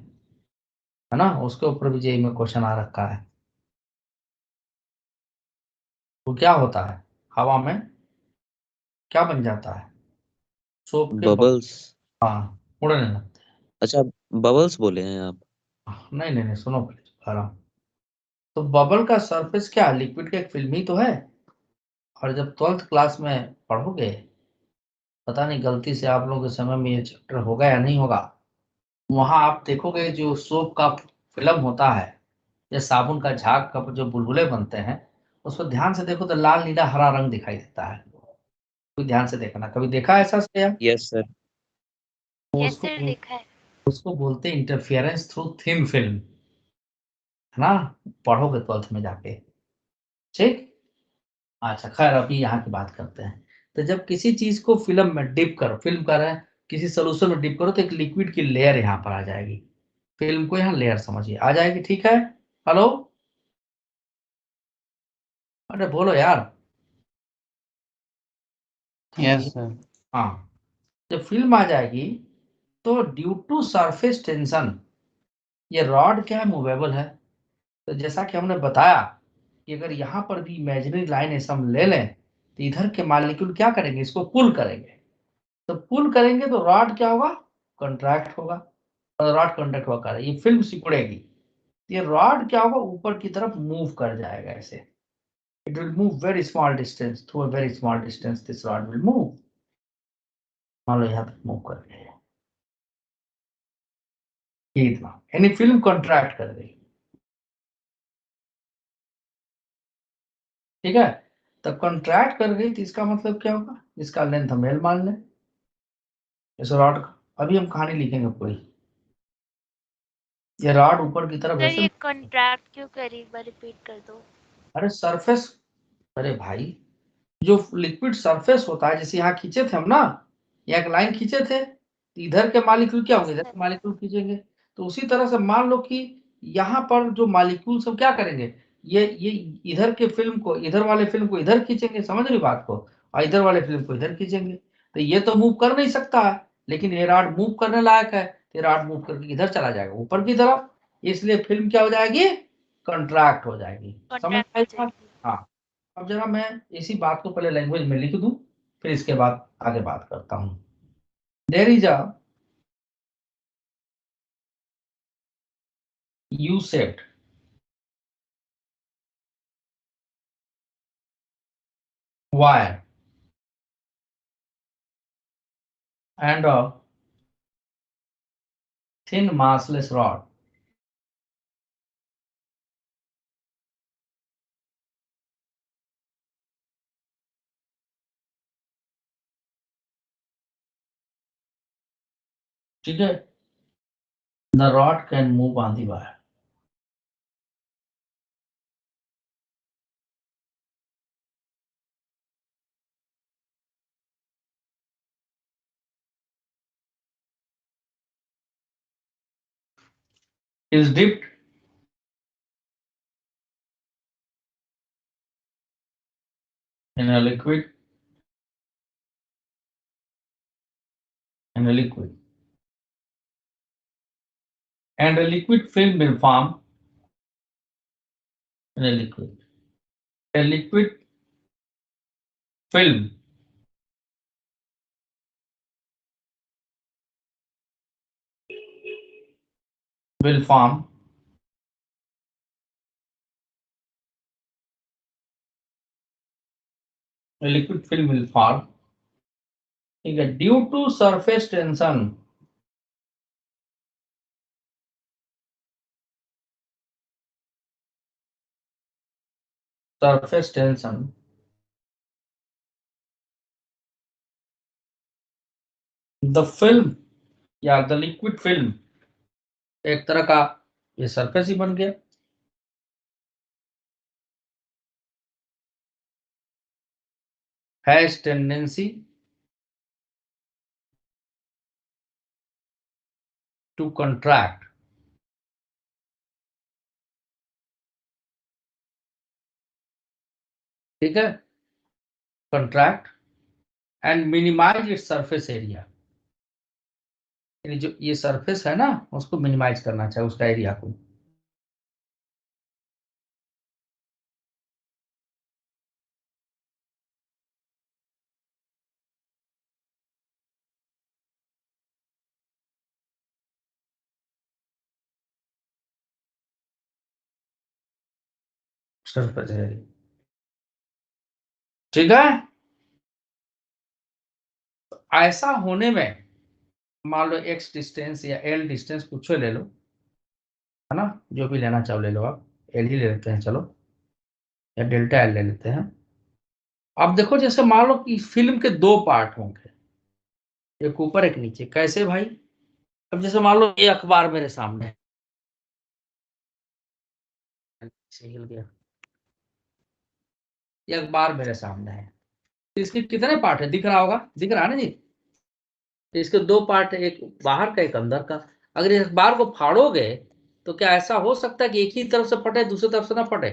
है ना, उसके ऊपर भी जेई में क्वेश्चन आ रखा है। वो क्या होता है, हवा में क्या बन जाता है, सोप के बबल्स? हाँ, उड़ने लगते अच्छा, बबल्स बोले हैं आप? हैं। नहीं नहीं नहीं, सुनो पहले बता रहा हूँ। तो बबल का सरफेस क्या है, लिक्विड का एक फिल्म ही तो है। और जब 12th क्लास में पढ़ोगे, पता नहीं गलती से आप लोगों के समय में ये चैप्टर होगा या नहीं होगा, वहां आप देखोगे जो सोप का फिल्म होता है या साबुन का झाग का जो बुलबुले बनते हैं, उसको ध्यान से देखो तो लाल नीला हरा रंग दिखाई देता है। कोई ध्यान से देखना, कभी देखा है ऐसा से? Yes sir. यस उसको सर, देखा है। उसको बोलते हैं इंटरफियरेंस थ्रू थिन फिल्म, है ना, पढ़ोगे 12th में जाके। ठीक, अच्छा खैर अभी यहाँ की बात करते हैं। तो जब किसी चीज को फिल्म में डिप करो, फिल्म कर रहे हैं, किसी सोल्यूशन में डिप करो तो एक लिक्विड की लेयर यहाँ पर आ जाएगी। फिल्म को यहाँ लेयर समझिए आ जाएगी, ठीक है। हेलो, अरे बोलो यार। Yes sir. हाँ, जब फिल्म आ जाएगी तो ड्यू टू सरफेस टेंशन ये रॉड क्या है, मूवेबल है। तो जैसा कि हमने बताया कि अगर यहाँ पर भी इमेजिनरी लाइन ऐसा हम ले लें तो इधर के मॉलिक्यूल क्या करेंगे, इसको पुल करेंगे। तो पुल करेंगे तो रॉड क्या होगा, कंट्रैक्ट होगा। और रॉड कंट्रैक्ट होगा, ये फिल्म सिकुड़ेगी। ये रॉड क्या होगा, ऊपर की तरफ मूव कर जाएगा ऐसे। It will move very small distance, through a very small distance this rod will move. मान लो यहाँ तक मूव कर गए, ये इतना, यानी फिल्म कंट्रैक्ट कर गई। ठीक है, तो कंट्रैक्ट कर गई तो इसका मतलब क्या होगा, इसका लेंथ हम एल मान लें इस रॉड का। अभी हम कहानी लिखेंगे पूरी। ये रॉड ऊपर की तरफ सर ऐसे, ये कॉन्ट्रैक्ट क्यों करी, एक बार रिपीट कर दो। अरे सरफेस, अरे भाई जो लिक्विड सरफेस होता है, जैसे यहाँ खींचे थे हम ना, यहाँ एक लाइन खींचे थे, तो इधर के मॉलिक्यूल क्या यस होंगे, इधर सर। के मॉलिक्यूल खींचेंगे। तो उसी तरह से मान लो कि यहाँ पर जो मॉलिक्यूल सब क्या करेंगे, ये इधर के फिल्म को, इधर वाले फिल्म को इधर खींचेंगे, समझ रही बात को, और इधर वाले फिल्म को इधर खींचेंगे। तो ये तो मूव कर नहीं सकता है, लेकिन ये रॉड मूव करने लायक है, तो रॉड मूव करके इधर चला जाएगा ऊपर की तरफ, इसलिए फिल्म क्या हो जाएगी, कंट्रैक्ट हो जाएगी। समझ कॉन्ट्रैक्ट में आई हो बात? जाएगी। हाँ। अब जरा मैं इसी बात को पहले लैंग्वेज में लिख दूं, फिर इसके बाद आगे बात करता हूं। There is a U shaped wire and a thin massless rod ठीक है, the rod can move on the wire. Is dipped in a liquid, in a liquid, and a liquid film will form in a liquid. A liquid film will form a liquid film will form, ठीक है, due to surface tension, surface tension the film या the liquid film एक तरह का ये surface ही बन गया। Has tendency to contract, ठीक है, contract and minimize its surface area, यानी जो ये सरफेस है ना उसको मिनिमाइज करना चाहिए, उसका एरिया को। सरफेस एरिया, ठीक है। ऐसा होने में मान लो x डिस्टेंस या l डिस्टेंस कुछ ले लो, है ना, जो भी लेना चाहो ले लो, आप l ही ले लेते हैं चलो, या डेल्टा l ले लेते हैं। अब देखो जैसे मान लो कि फिल्म के दो पार्ट होंगे, एक ऊपर एक नीचे, कैसे भाई? अब जैसे मान लो ये अखबार मेरे सामने है, हिल गया, ये अखबार मेरे सामने है, तो इसके कितने पार्ट है? दिख रहा होगा, दिख रहा है ना जी? तो इसके दो पार्ट है, एक बाहर का एक अंदर का। अगर इस अखबार को फाड़ोगे तो क्या ऐसा हो सकता है कि एक ही तरफ से फटे दूसरी तरफ से ना फटे?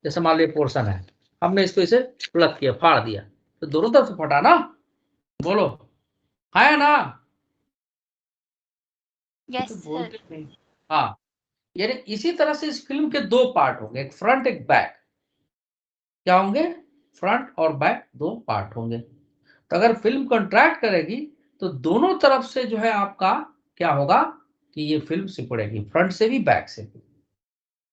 जैसे मान लो ये पोर्शन है, हमने इसको इसे प्लग किया, फाड़ दिया, तो दोनों तरफ से फटा ना? बोलो है ना? यस तो सर। बोलते नहीं। हाँ, यानी इसी तरह से इस फिल्म के दो पार्ट होंगे, एक फ्रंट एक बैक। क्या होंगे? फ्रंट और बैक दो पार्ट होंगे। तो अगर फिल्म कंट्रैक्ट करेगी तो दोनों तरफ से जो है आपका क्या होगा कि ये फिल्म सिकुड़ेगी, फ्रंट से भी बैक से भी,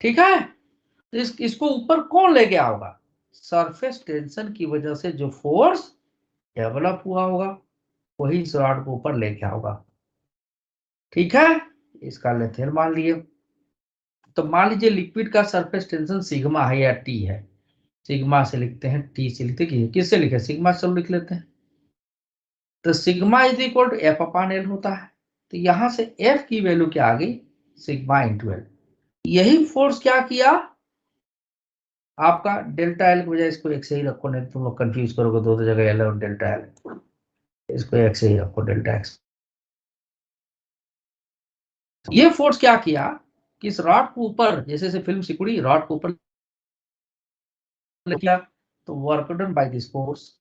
ठीक है। तो इसको ऊपर कौन ले गया होगा? सरफेस टेंशन की वजह से जो फोर्स डेवलप हुआ होगा वही इस रॉड को ऊपर ले गया होगा, ठीक है। इसका लेथेल मान लिए। तो मान लीजिए लिक्विड का सरफेस टेंशन सिग्मा है या टी है, सिग्मा से लिखते हैं, टी से लिखते हैं, किससे लिखे? सिग्मा से लिख लेते हैं। तो sigma is equal to F upon L होता है। तो यहां से एफ की वैल्यू क्या आ गई? Sigma into L. यही फोर्स क्या किया आपका डेल्टा एल की बजाय, इसको एक से ही रखो नहीं तुम लोग कंफ्यूज करोगे, दो दो जगह एल और डेल्टा एल, इसको एक से ही रखो डेल्टा एक्स। ये फोर्स क्या किया कि इस रॉड को ऊपर, जैसे जैसे फिल्म सिकुड़ी रॉड को ऊपर किया, तो work done by this force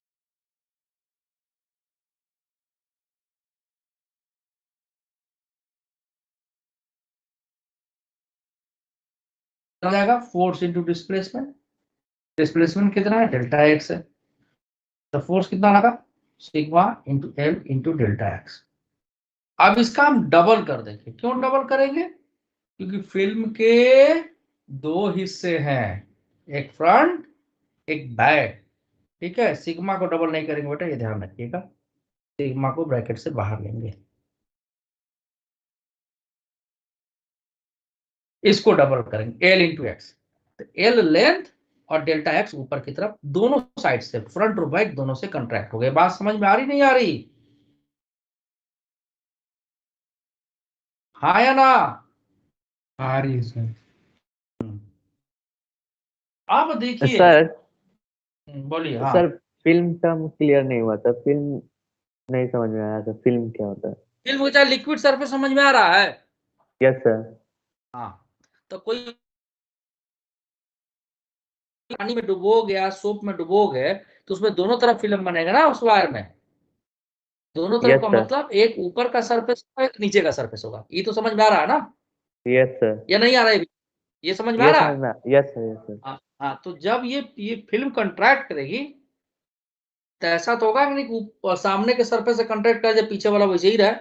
जाएगा, फोर्स इंटू डिस्प्लेसमेंट। डिस्प्लेसमेंट कितना है? डेल्टा एक्स है। तो फोर्स कितना लगा? Sigma into L into delta x. अब इसका हम डबल कर देंगे। क्यों डबल करेंगे? क्योंकि फिल्म के दो हिस्से हैं, एक फ्रंट एक बैक, ठीक है। सिग्मा को डबल नहीं करेंगे बेटा, ये ध्यान रखिएगा, सिग्मा को ब्रैकेट से बाहर लेंगे, इसको डबल करेंगे, एल इंटू एक्स। तो एल लेंथ और डेल्टा एक्स ऊपर की तरफ, दोनों साइड से, फ्रंट और बैक दोनों से कंट्रैक्ट हो गए। बात समझ में आ रही नहीं आ रही? हाँ या ना? आ रही है सर। अब देखिए, सर बोलिए। हाँ, सर फिल्म टर्म क्लियर नहीं हुआ था, फिल्म नहीं समझ में आया था, फिल्म क्या होता है? फिल्म का लिक्विड सरफेस समझ में आ रहा है? Yes sir. हाँ, तो कोई पानी में डुबोगे या सोप में डुबोगे तो उसमें दोनों तरफ फिल्म बनेगा ना, उस वायर में दोनों तरफ यस का सर। मतलब एक ऊपर का सरफेस होगा एक नीचे का सरफेस होगा। ये तो समझ में आ रहा है ना, यस सर। या नहीं आ रहा है? ये समझ में आ ये रहा है? समझना। Yes sir, yes sir. हाँ हाँ। तो जब ये फिल्म कंट्रैक्ट करेगी तो ऐसा तो होगा कि नहीं सामने के सरफेस से कंट्रैक्ट कर जब पीछे वाला वैसे ही रहे,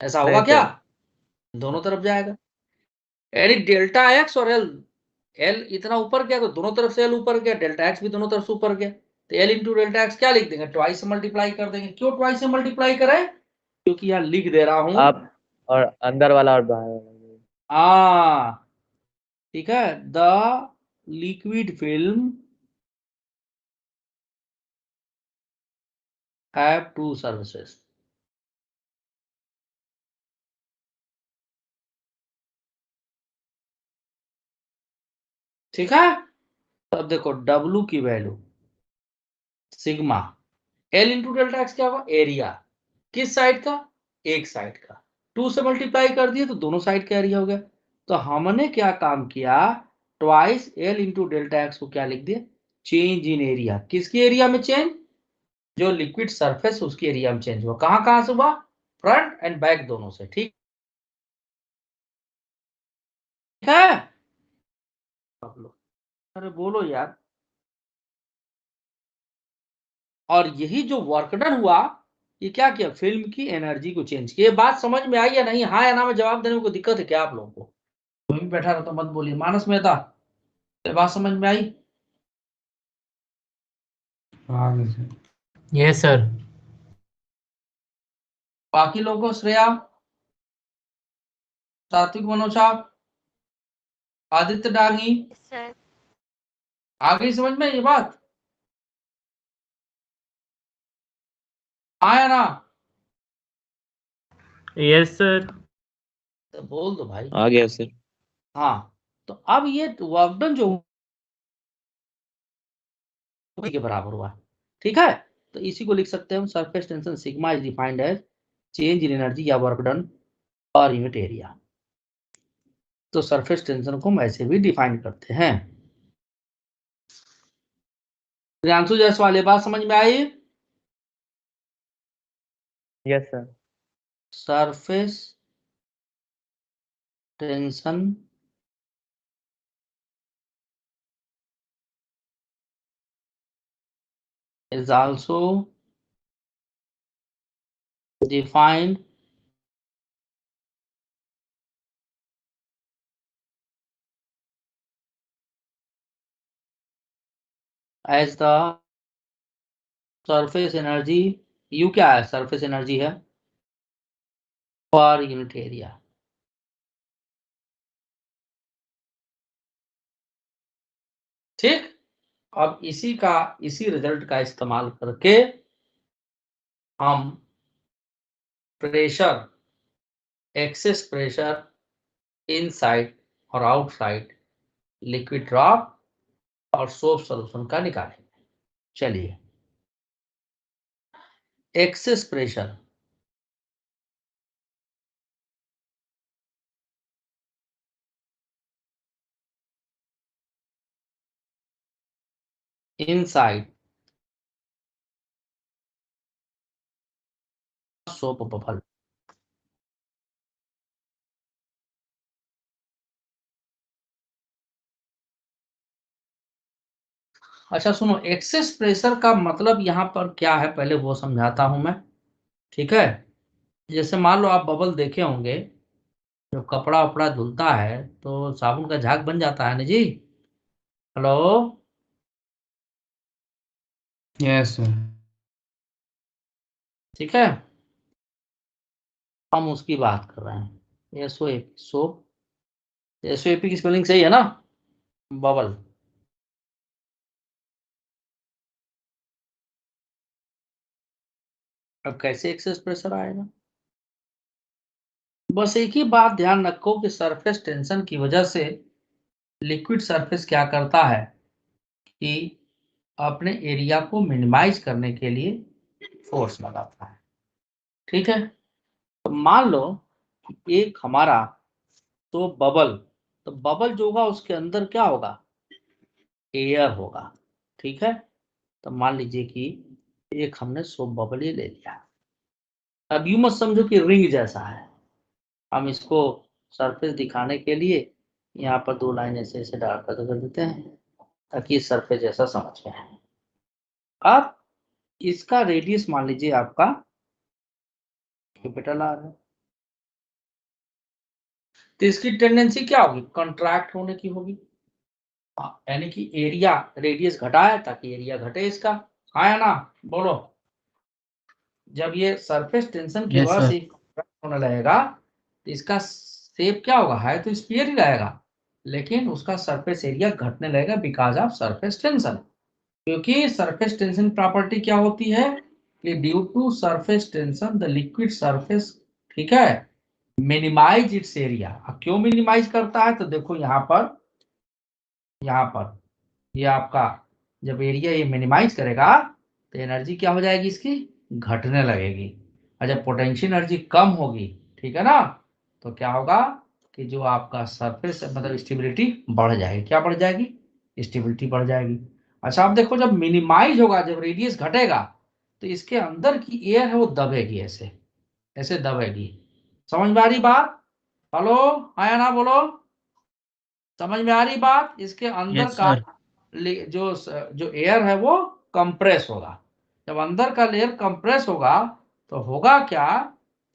ऐसा होगा नहीं क्या? सर। दोनों तरफ जाएगा, यानी डेल्टा एक्स और एल, एल इतना ऊपर गया तो दोनों तरफ से एल ऊपर गया, डेल्टा एक्स भी दोनों तरफ से ऊपर गया, तो एल इंटू डेल्टा एक्स क्या लिख देंगे? ट्वाइस से मल्टीप्लाई कर देंगे। क्यों ट्वाइस से मल्टीप्लाई करें? क्योंकि यहाँ लिख दे रहा हूं। आप और अंदर वाला और बाहर वाला। हाँ, ठीक है। The liquid film have two surfaces, ठीक है। तब देखो W की value sigma, L into delta x क्या होगा? एरिया, किस साइड का? एक साइड का, 2 से मल्टीप्लाई कर दिए तो दोनों साइड का एरिया हो गया। तो हमने क्या काम किया, twice L into delta x को क्या लिख दिया, चेंज इन एरिया। किसकी एरिया में चेंज, जो लिक्विड सरफेस उसकी एरिया में चेंज हुआ। कहां कहां से हुआ, फ्रंट एंड बैक दोनों से। ठीक है, अरे बोलो यार। और यही जो वर्क डन हुआ, ये क्या किया, फिल्म की एनर्जी को चेंज किया। बात समझ में आई या नहीं, हाँ या ना में जवाब देने में कोई दिक्कत है क्या आप लोगों को? कोई भी बैठा रहा तो मत बोलिए। मानस मेहता, ये बात समझ में आई? Yes sir. बाकी लोगों को, श्रेया, सात्विक, मनोज साहब, आदित्य डांगी, सर आ गई समझ में ये बात? आया ना? Yes sir. तो बोल दो भाई। आ गया सर। हाँ, तो अब ये वर्क डन जो के बराबर हुआ, ठीक है। तो इसी को लिख सकते हैं हम, surface tension sigma is defined as change in energy या work done per unit area. तो सरफेस टेंशन को हम ऐसे भी डिफाइन करते हैं। प्रियांशु जायसवाल, ये बात समझ में आई? Yes sir. Surface tension is also defined as the surface energy, U क्या है, सरफेस एनर्जी है, पर यूनिट एरिया। ठीक, अब इसी रिजल्ट का इस्तेमाल करके हम प्रेशर, एक्सेस प्रेशर इनसाइड और आउटसाइड लिक्विड ड्रॉप और सोप सॉल्यूशन का निकालेंगे। चलिए, excess pressure, inside soap bubble. अच्छा सुनो, एक्सेस प्रेशर का मतलब यहां पर क्या है, पहले वो समझाता हूं मैं, ठीक है। जैसे मान लो आप बबल देखे होंगे, जब कपड़ा वपड़ा धुलता है तो साबुन का झाग बन जाता है ना जी। Hello, yes sir. ठीक है, हम उसकी बात कर रहे हैं। एसओएपी, सोप, एसओएपी की स्पेलिंग सही है ना, बबल। अब कैसे एक्सेस प्रेशर आएगा, बस एक ही बात ध्यान रखो कि सरफेस टेंशन की वजह से लिक्विड सरफेस क्या करता है कि अपने एरिया को मिनिमाइज करने के लिए फोर्स लगाता है। ठीक है, तो मान लो एक हमारा तो बबल, तो बबल जो होगा उसके अंदर क्या होगा, एयर होगा। ठीक है, तो मान लीजिए कि एक हमने सोप बबल ही ले लिया। अब यूं मत समझो कि रिंग जैसा है, हम इसको सरफेस दिखाने के लिए यहाँ पर 2 लाइन ऐसे ऐसे डार्क कर देते हैं ताकि सरफेस जैसा समझ में आए। अब इसका रेडियस मान लीजिए आपका कैपिटल आर है, तो इसकी टेंडेंसी क्या होगी, कंट्रैक्ट होने की होगी। यानी कि एरिया, रेडियस घटा है ताकि एरिया घटे इसका। हाँ या ना, बोलो। जब ये सरफेस टेंशन की यस वजह सर। से contract होने लगेगा तो इसका शेप क्या होगा, है तो स्फीयर ही रहेगा, लेकिन उसका सरफेस एरिया घटने लगेगा बिकॉज ऑफ सरफेस टेंशन। क्योंकि सरफेस टेंशन प्रॉपर्टी क्या होती है कि due to surface tension the liquid surface, ठीक है, मिनिमाइज इट्स एरिया। क्यों मिनिमाइज करता है, तो देखो यहाँ पर ये आपका जब एरिया ये मिनिमाइज करेगा तो एनर्जी क्या हो जाएगी, इसकी घटने लगेगी। और जब पोटेंशियल एनर्जी कम होगी, ठीक है ना। तो क्या होगा कि जो आपका सरफेस मतलब स्टेबिलिटी बढ़ जाएगी। क्या बढ़ जाएगी? स्टेबिलिटी बढ़ जाएगी। अच्छा आप देखो, जब मिनिमाइज होगा, जब रेडियस घटेगा, तो इसके अंदर की एयर है वो दबेगी, ऐसे ऐसे दबेगी। समझ में आ रही बात? हेलो, आया ना, बोलो। समझ में आ रही बात? इसके अंदर Yes, का sir. जो जो एयर है वो कंप्रेस होगा। जब अंदर का लेयर कंप्रेस होगा तो होगा क्या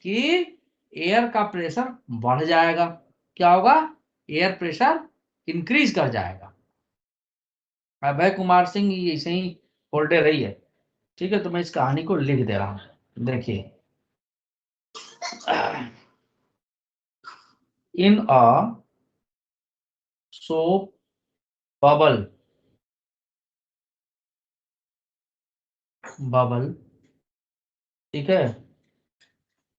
कि एयर का प्रेशर बढ़ जाएगा। क्या होगा? एयर प्रेशर इंक्रीज कर जाएगा। अभय कुमार सिंह ये ऐसे ही बोलते रही है। ठीक है, तो मैं इस कहानी को लिख दे रहा हूं, देखिए। इन अ सोप बबल ठीक है,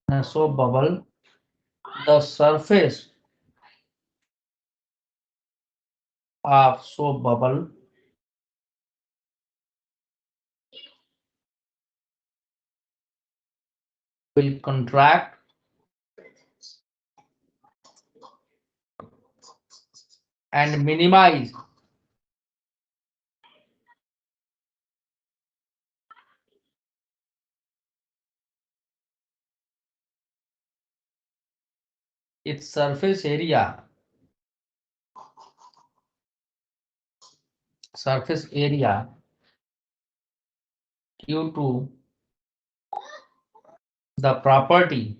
soap bubble the surface of soap bubble will contract and minimize its surface area due to the property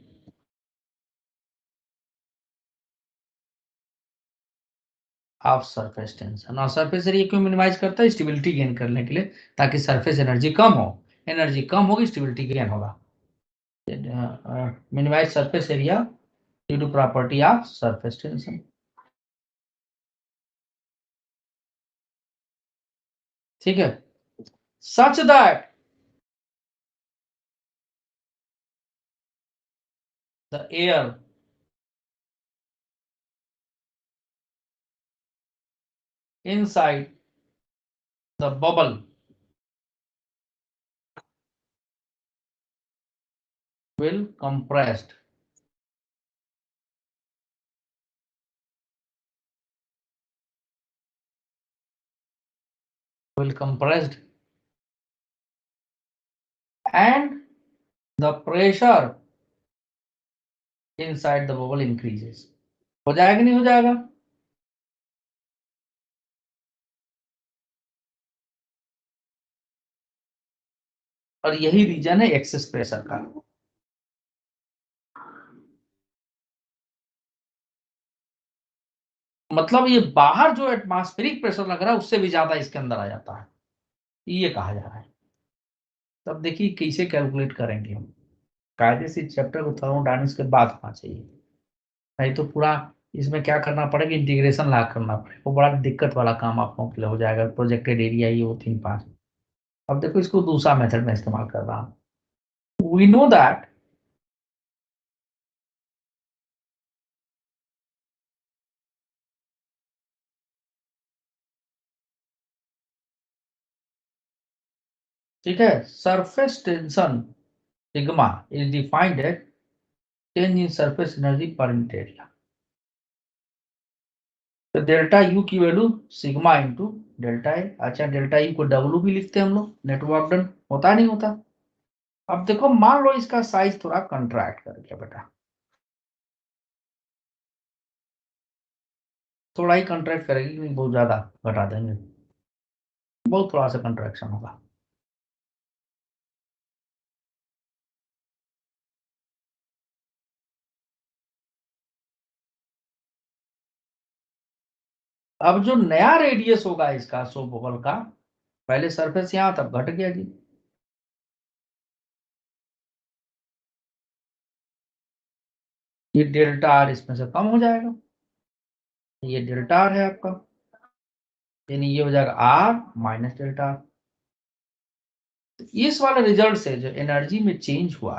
of surface tension। और सरफेस एरिया क्यों मिनिमाइज करता है? स्टेबिलिटी गेन करने के लिए, ताकि सरफेस एनर्जी कम हो। एनर्जी कम होगी, स्टेबिलिटी गेन होगा। Minimize surface area due to property of surface tension. ठीक है, such that the air inside the bubble will compressed and the pressure inside the bubble increases। हो जाएगा नहीं हो जाएगा? और यही रीजन है एक्सेस प्रेशर का। मतलब ये बाहर जो एटमॉस्फेरिक प्रेशर लग रहा है उससे भी ज्यादा इसके अंदर आ जाता है, ये कहा जा रहा है। तब देखिए कैसे कैलकुलेट करेंगे हम। कायदे से चैप्टर को थर्मोडायनामिक्स के बाद होना चाहिए, नहीं तो पूरा इसमें क्या करना पड़ेगा, इंटीग्रेशन ला करना पड़ेगा। वो बड़ा दिक्कत वाला काम आप लोगों के लिए हो जाएगा। प्रोजेक्टेड एरिया ये वो 3-5। अब देखो इसको दूसरा मेथड में इस्तेमाल कर रहा हूं। वी नो दैट ठीक है, surface tension sigma is defined as change in surface energy per unit area. तो डेल्टा यू की value sigma into delta A. अच्छा, डेल्टा यू को डब्ल्यू भी लिखते हैं हम लोग, नेटवर्क डन होता नहीं होता। अब देखो मान लो इसका साइज थोड़ा कंट्रैक्ट कर गया बेटा, थोड़ा ही कंट्रैक्ट करेगी, नहीं बहुत ज्यादा घटा देंगे, बहुत थोड़ा सा कंट्रैक्शन होगा। अब जो नया रेडियस होगा इसका सोप बबल का, पहले सरफेस यहां तब घट गया जी, ये डेल्टा आर इसमें से कम हो जाएगा। ये डेल्टा आर है आपका, यानी ये हो जाएगा आर माइनस डेल्टा आर। इस वाले रिजल्ट से जो एनर्जी में चेंज हुआ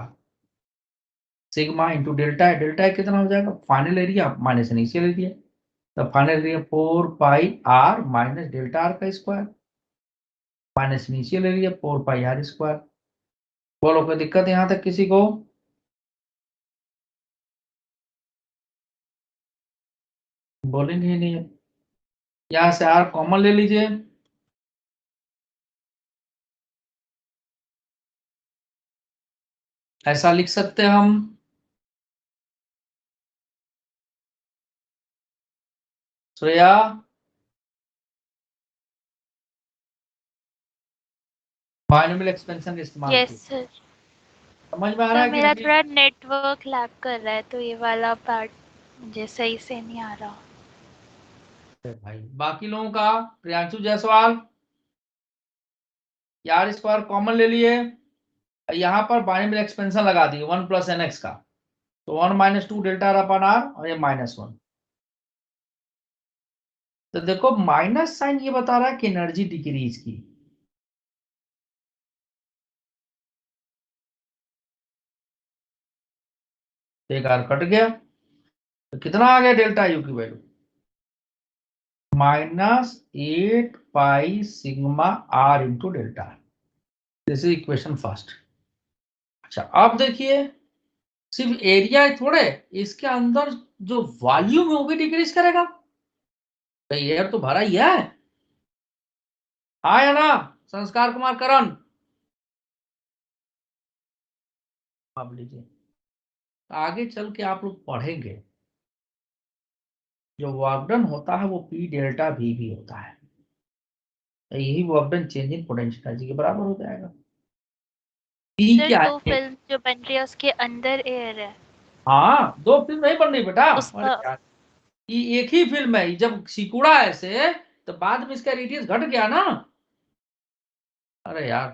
सिग्मा इंटू डेल्टा है, डेल्टा है कितना हो जाएगा, final area minus initial area. तो final area 4πr minus delta R का square minus initial area 4πr square. बोलो कोई दिक्कत यहां तक किसी को? बोलेंगे ही नहीं। यहाँ से आर कॉमन ले लीजिए, ऐसा लिख सकते हैं हम, श्रेया बायनोमियल एक्सपेंशन इस्तेमाल यस की, सर। समझ में आ रहा तो है कि मेरा नहीं? थोड़ा नेटवर्क लैग कर रहा है, तो ये वाला पार्ट मुझे सही से नहीं आ रहा। भाई बाकी लोगों का, प्रियांशु जायसवाल यार स्क्वायर कॉमन ले लिए, यहाँ पर बायनोमियल एक्सपेंशन लगा दिए 1 प्लस एन एक्स का, तो 1 minus 2 delta R upon R और ये -1। तो देखो माइनस साइन ये बता रहा है कि एनर्जी डिक्रीज की, एक आर कट गया, तो कितना आ गया डेल्टा यू की value, -8 pi sigma R into delta. This is equation first. अच्छा अब देखिए, सिर्फ एरिया थोड़े, इसके अंदर जो वॉल्यूम है वो भी डिक्रीज करेगा, तो एयर तो भरा ही है, हाँ या ना संस्कार कुमार करण? आप लीजिए, आगे चल के आप लोग पढ़ेंगे जो वर्क डन होता है वो पी डेल्टा वी भी होता है, तो यही work done change in potential energy के बराबर हो जाएगा। पी सर क्या दो है? फिल्म जो बन रही है उसके अंदर एयर है। हाँ, दो फिल्म नहीं बन रही बेटा, अरे उसका यार ये एक ही फिल्म है, जब सिकुड़ा ऐसे तो बाद में इसका रेडियस घट गया ना। अरे यार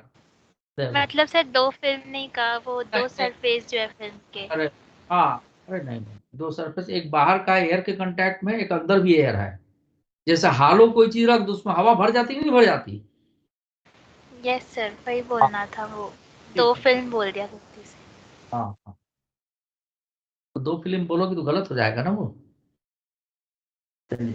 देखो, मतलब सर दो फिल्म नहीं कहा, वो दो सरफेस जो है फिल्म के। अरे हाँ, अरे नहीं नहीं, दो सरफेस, एक बाहर का एयर के कांटेक्ट में, एक अंदर भी एयर है, जैसे हालो कोई चीज रख दो उसमें हवा भर जाती है, नहीं भर जाती? यस सर, वही हाँ, बोलना था, वो ठीक दो है, फिल्म बोल दिया गलती से। हाँ हाँ, तो दो फिल्म बोलोगे तो गलत हो जाएगा ना वो। चलिए,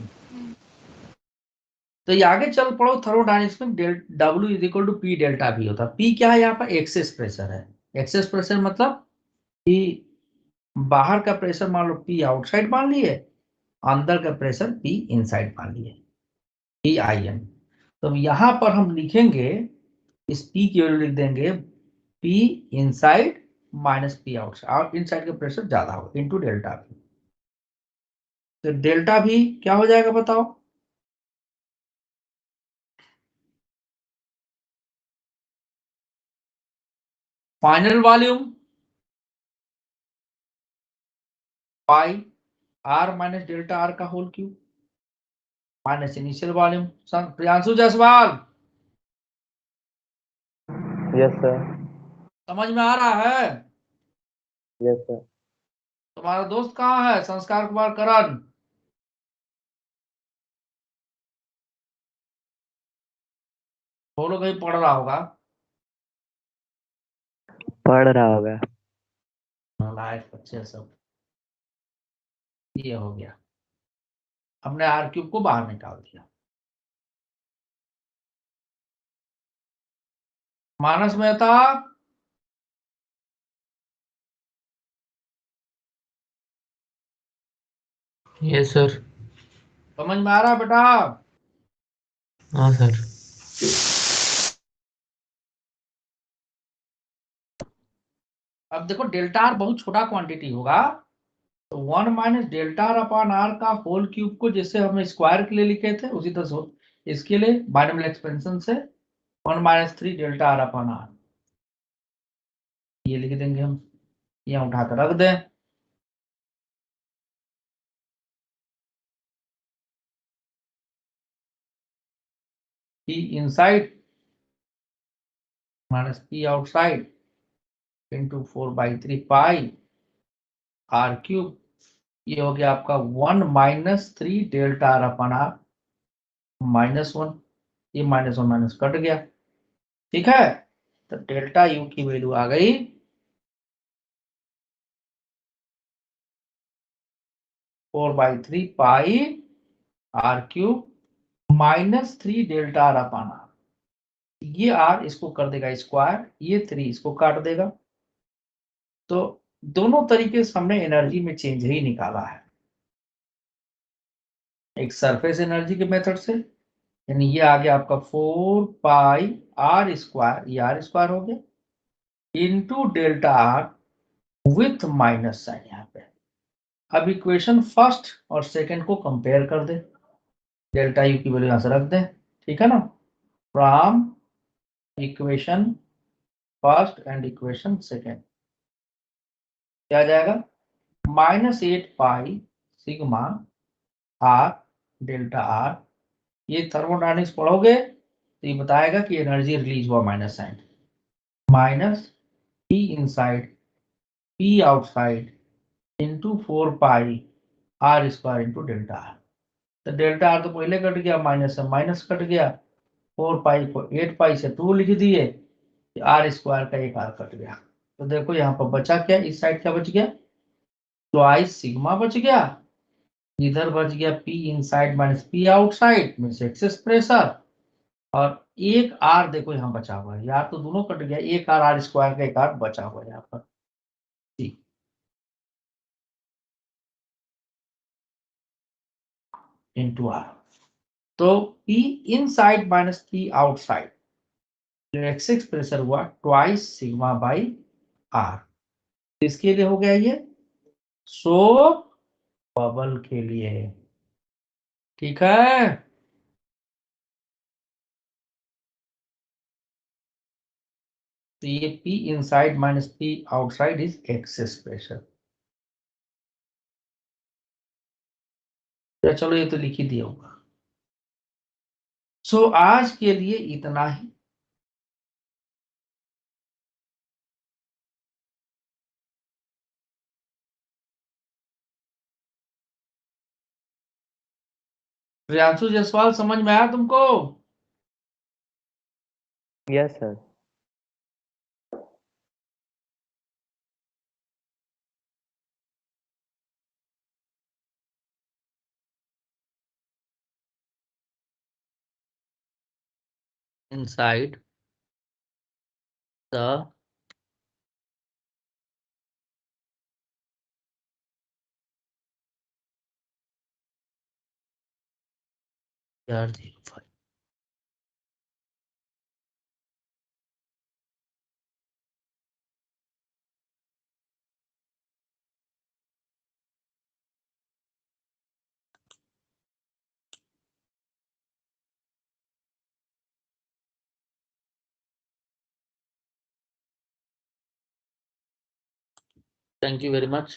तो ये आगे चल पड़ो, थर्मोडायनेमिक्स में W is equal to P delta भी होता है। पी क्या है? यहाँ पर एक्सेस प्रेशर है। एक्सेस प्रेशर मतलब कि बाहर का प्रेशर मान लो पी आउटसाइड मान लिए, अंदर का प्रेशर पी इनसाइड मान लिए, पी आई एन। तो यहाँ पर हम लिखेंगे, इस पी की वैल्यू लिख देंगे P inside minus P outside, और इनसाइड का प्रेशर ज्यादा होगा इंटू डेल्टा भी। तो डेल्टा भी क्या हो जाएगा बताओ? Final volume pi R minus delta R का whole cube minus initial volume. Priyanshu Jaiswal yes sir. समझ में आ रहा है? Yes sir. तुम्हारा दोस्त कहाँ है, संस्कार कुमार करण? वो लोग कहीं पढ़ रहा होगा, पढ़ रहा होगा। नालायक बच्चे सब। ये हो गया, हमने आर क्यूब को बाहर निकाल दिया। मानस मेहता यस सर। समझ में आ रहा है बेटा? हाँ सर। अब देखो डेल्टा आर बहुत छोटा क्वांटिटी होगा, तो 1 minus delta R upon R का होल क्यूब को जैसे हम स्क्वायर के लिए लिखे थे उसी तरह से इसके लिए बायनोमियल एक्सपेंशन से 1 minus 3 delta R upon R ये लिख देंगे हम, यहाँ उठाकर रख दें। P inside minus P outside into 4/3 pi R cube, ये हो गया आपका 1 minus 3 delta R upon R -1, ये -1 माइनस कट गया, ठीक है। तो डेल्टा यू की वैल्यू आ गई 4/3 pi R cube -3 delta R upon R, ये आर इसको कर देगा स्क्वायर, ये 3 इसको काट देगा, तो दोनों तरीके से हमने एनर्जी में चेंज ही निकाला है। एक सरफेस एनर्जी के मेथड से, यानी ये आ गया आपका 4 पाई आर स्क्वायर, ये आर स्क्वायर हो गया, into delta R with minus sign यहाँ पे। अब इक्वेशन फर्स्ट और सेकंड को कंपेयर कर दे, डेल्टा यू की वैल्यू यहां से रख दें, ठीक है ना। From equation first and equation second क्या आ जाएगा, -8 pi sigma R delta R, ये थर्मोडायनेमिक्स पढ़ोगे तो ये बताएगा कि एनर्जी रिलीज हुआ minus sign, minus P inside P outside into 4 pi R square into delta R. तो डेल्टा आर तो पहले कट गया, माइनस से माइनस कट गया, 4 पाई को 8 पाई से 2 लिख दिए, आर स्क्वायर का एक आर कट गया। तो देखो यहाँ पर बचा क्या, इस साइड क्या बच गया, ट्वाइस सिग्मा बच गया, इधर बच गया P inside minus P outside mean excess pressure, और एक आर देखो यहाँ बचा हुआ है, यार तो दोनों कट गया, एक आर आर स्क्वायर का एक आर बचा हुआ है यहाँ पर, ठीक। इंटू आर, तो P inside minus P outside, जो एक्सेस प्रेशर हुआ ट्वाइस सिग्मा बाई आर, इसके लिए हो गया ये सोप बबल के लिए, ठीक है। तो ये P inside minus P outside is excess pressure. चलो ये तो लिख ही दिया होगा। सो आज के लिए इतना ही। प्रियांशु जायसवाल समझ में आया तुमको? Yes sir. Inside the R05. Thank you very much.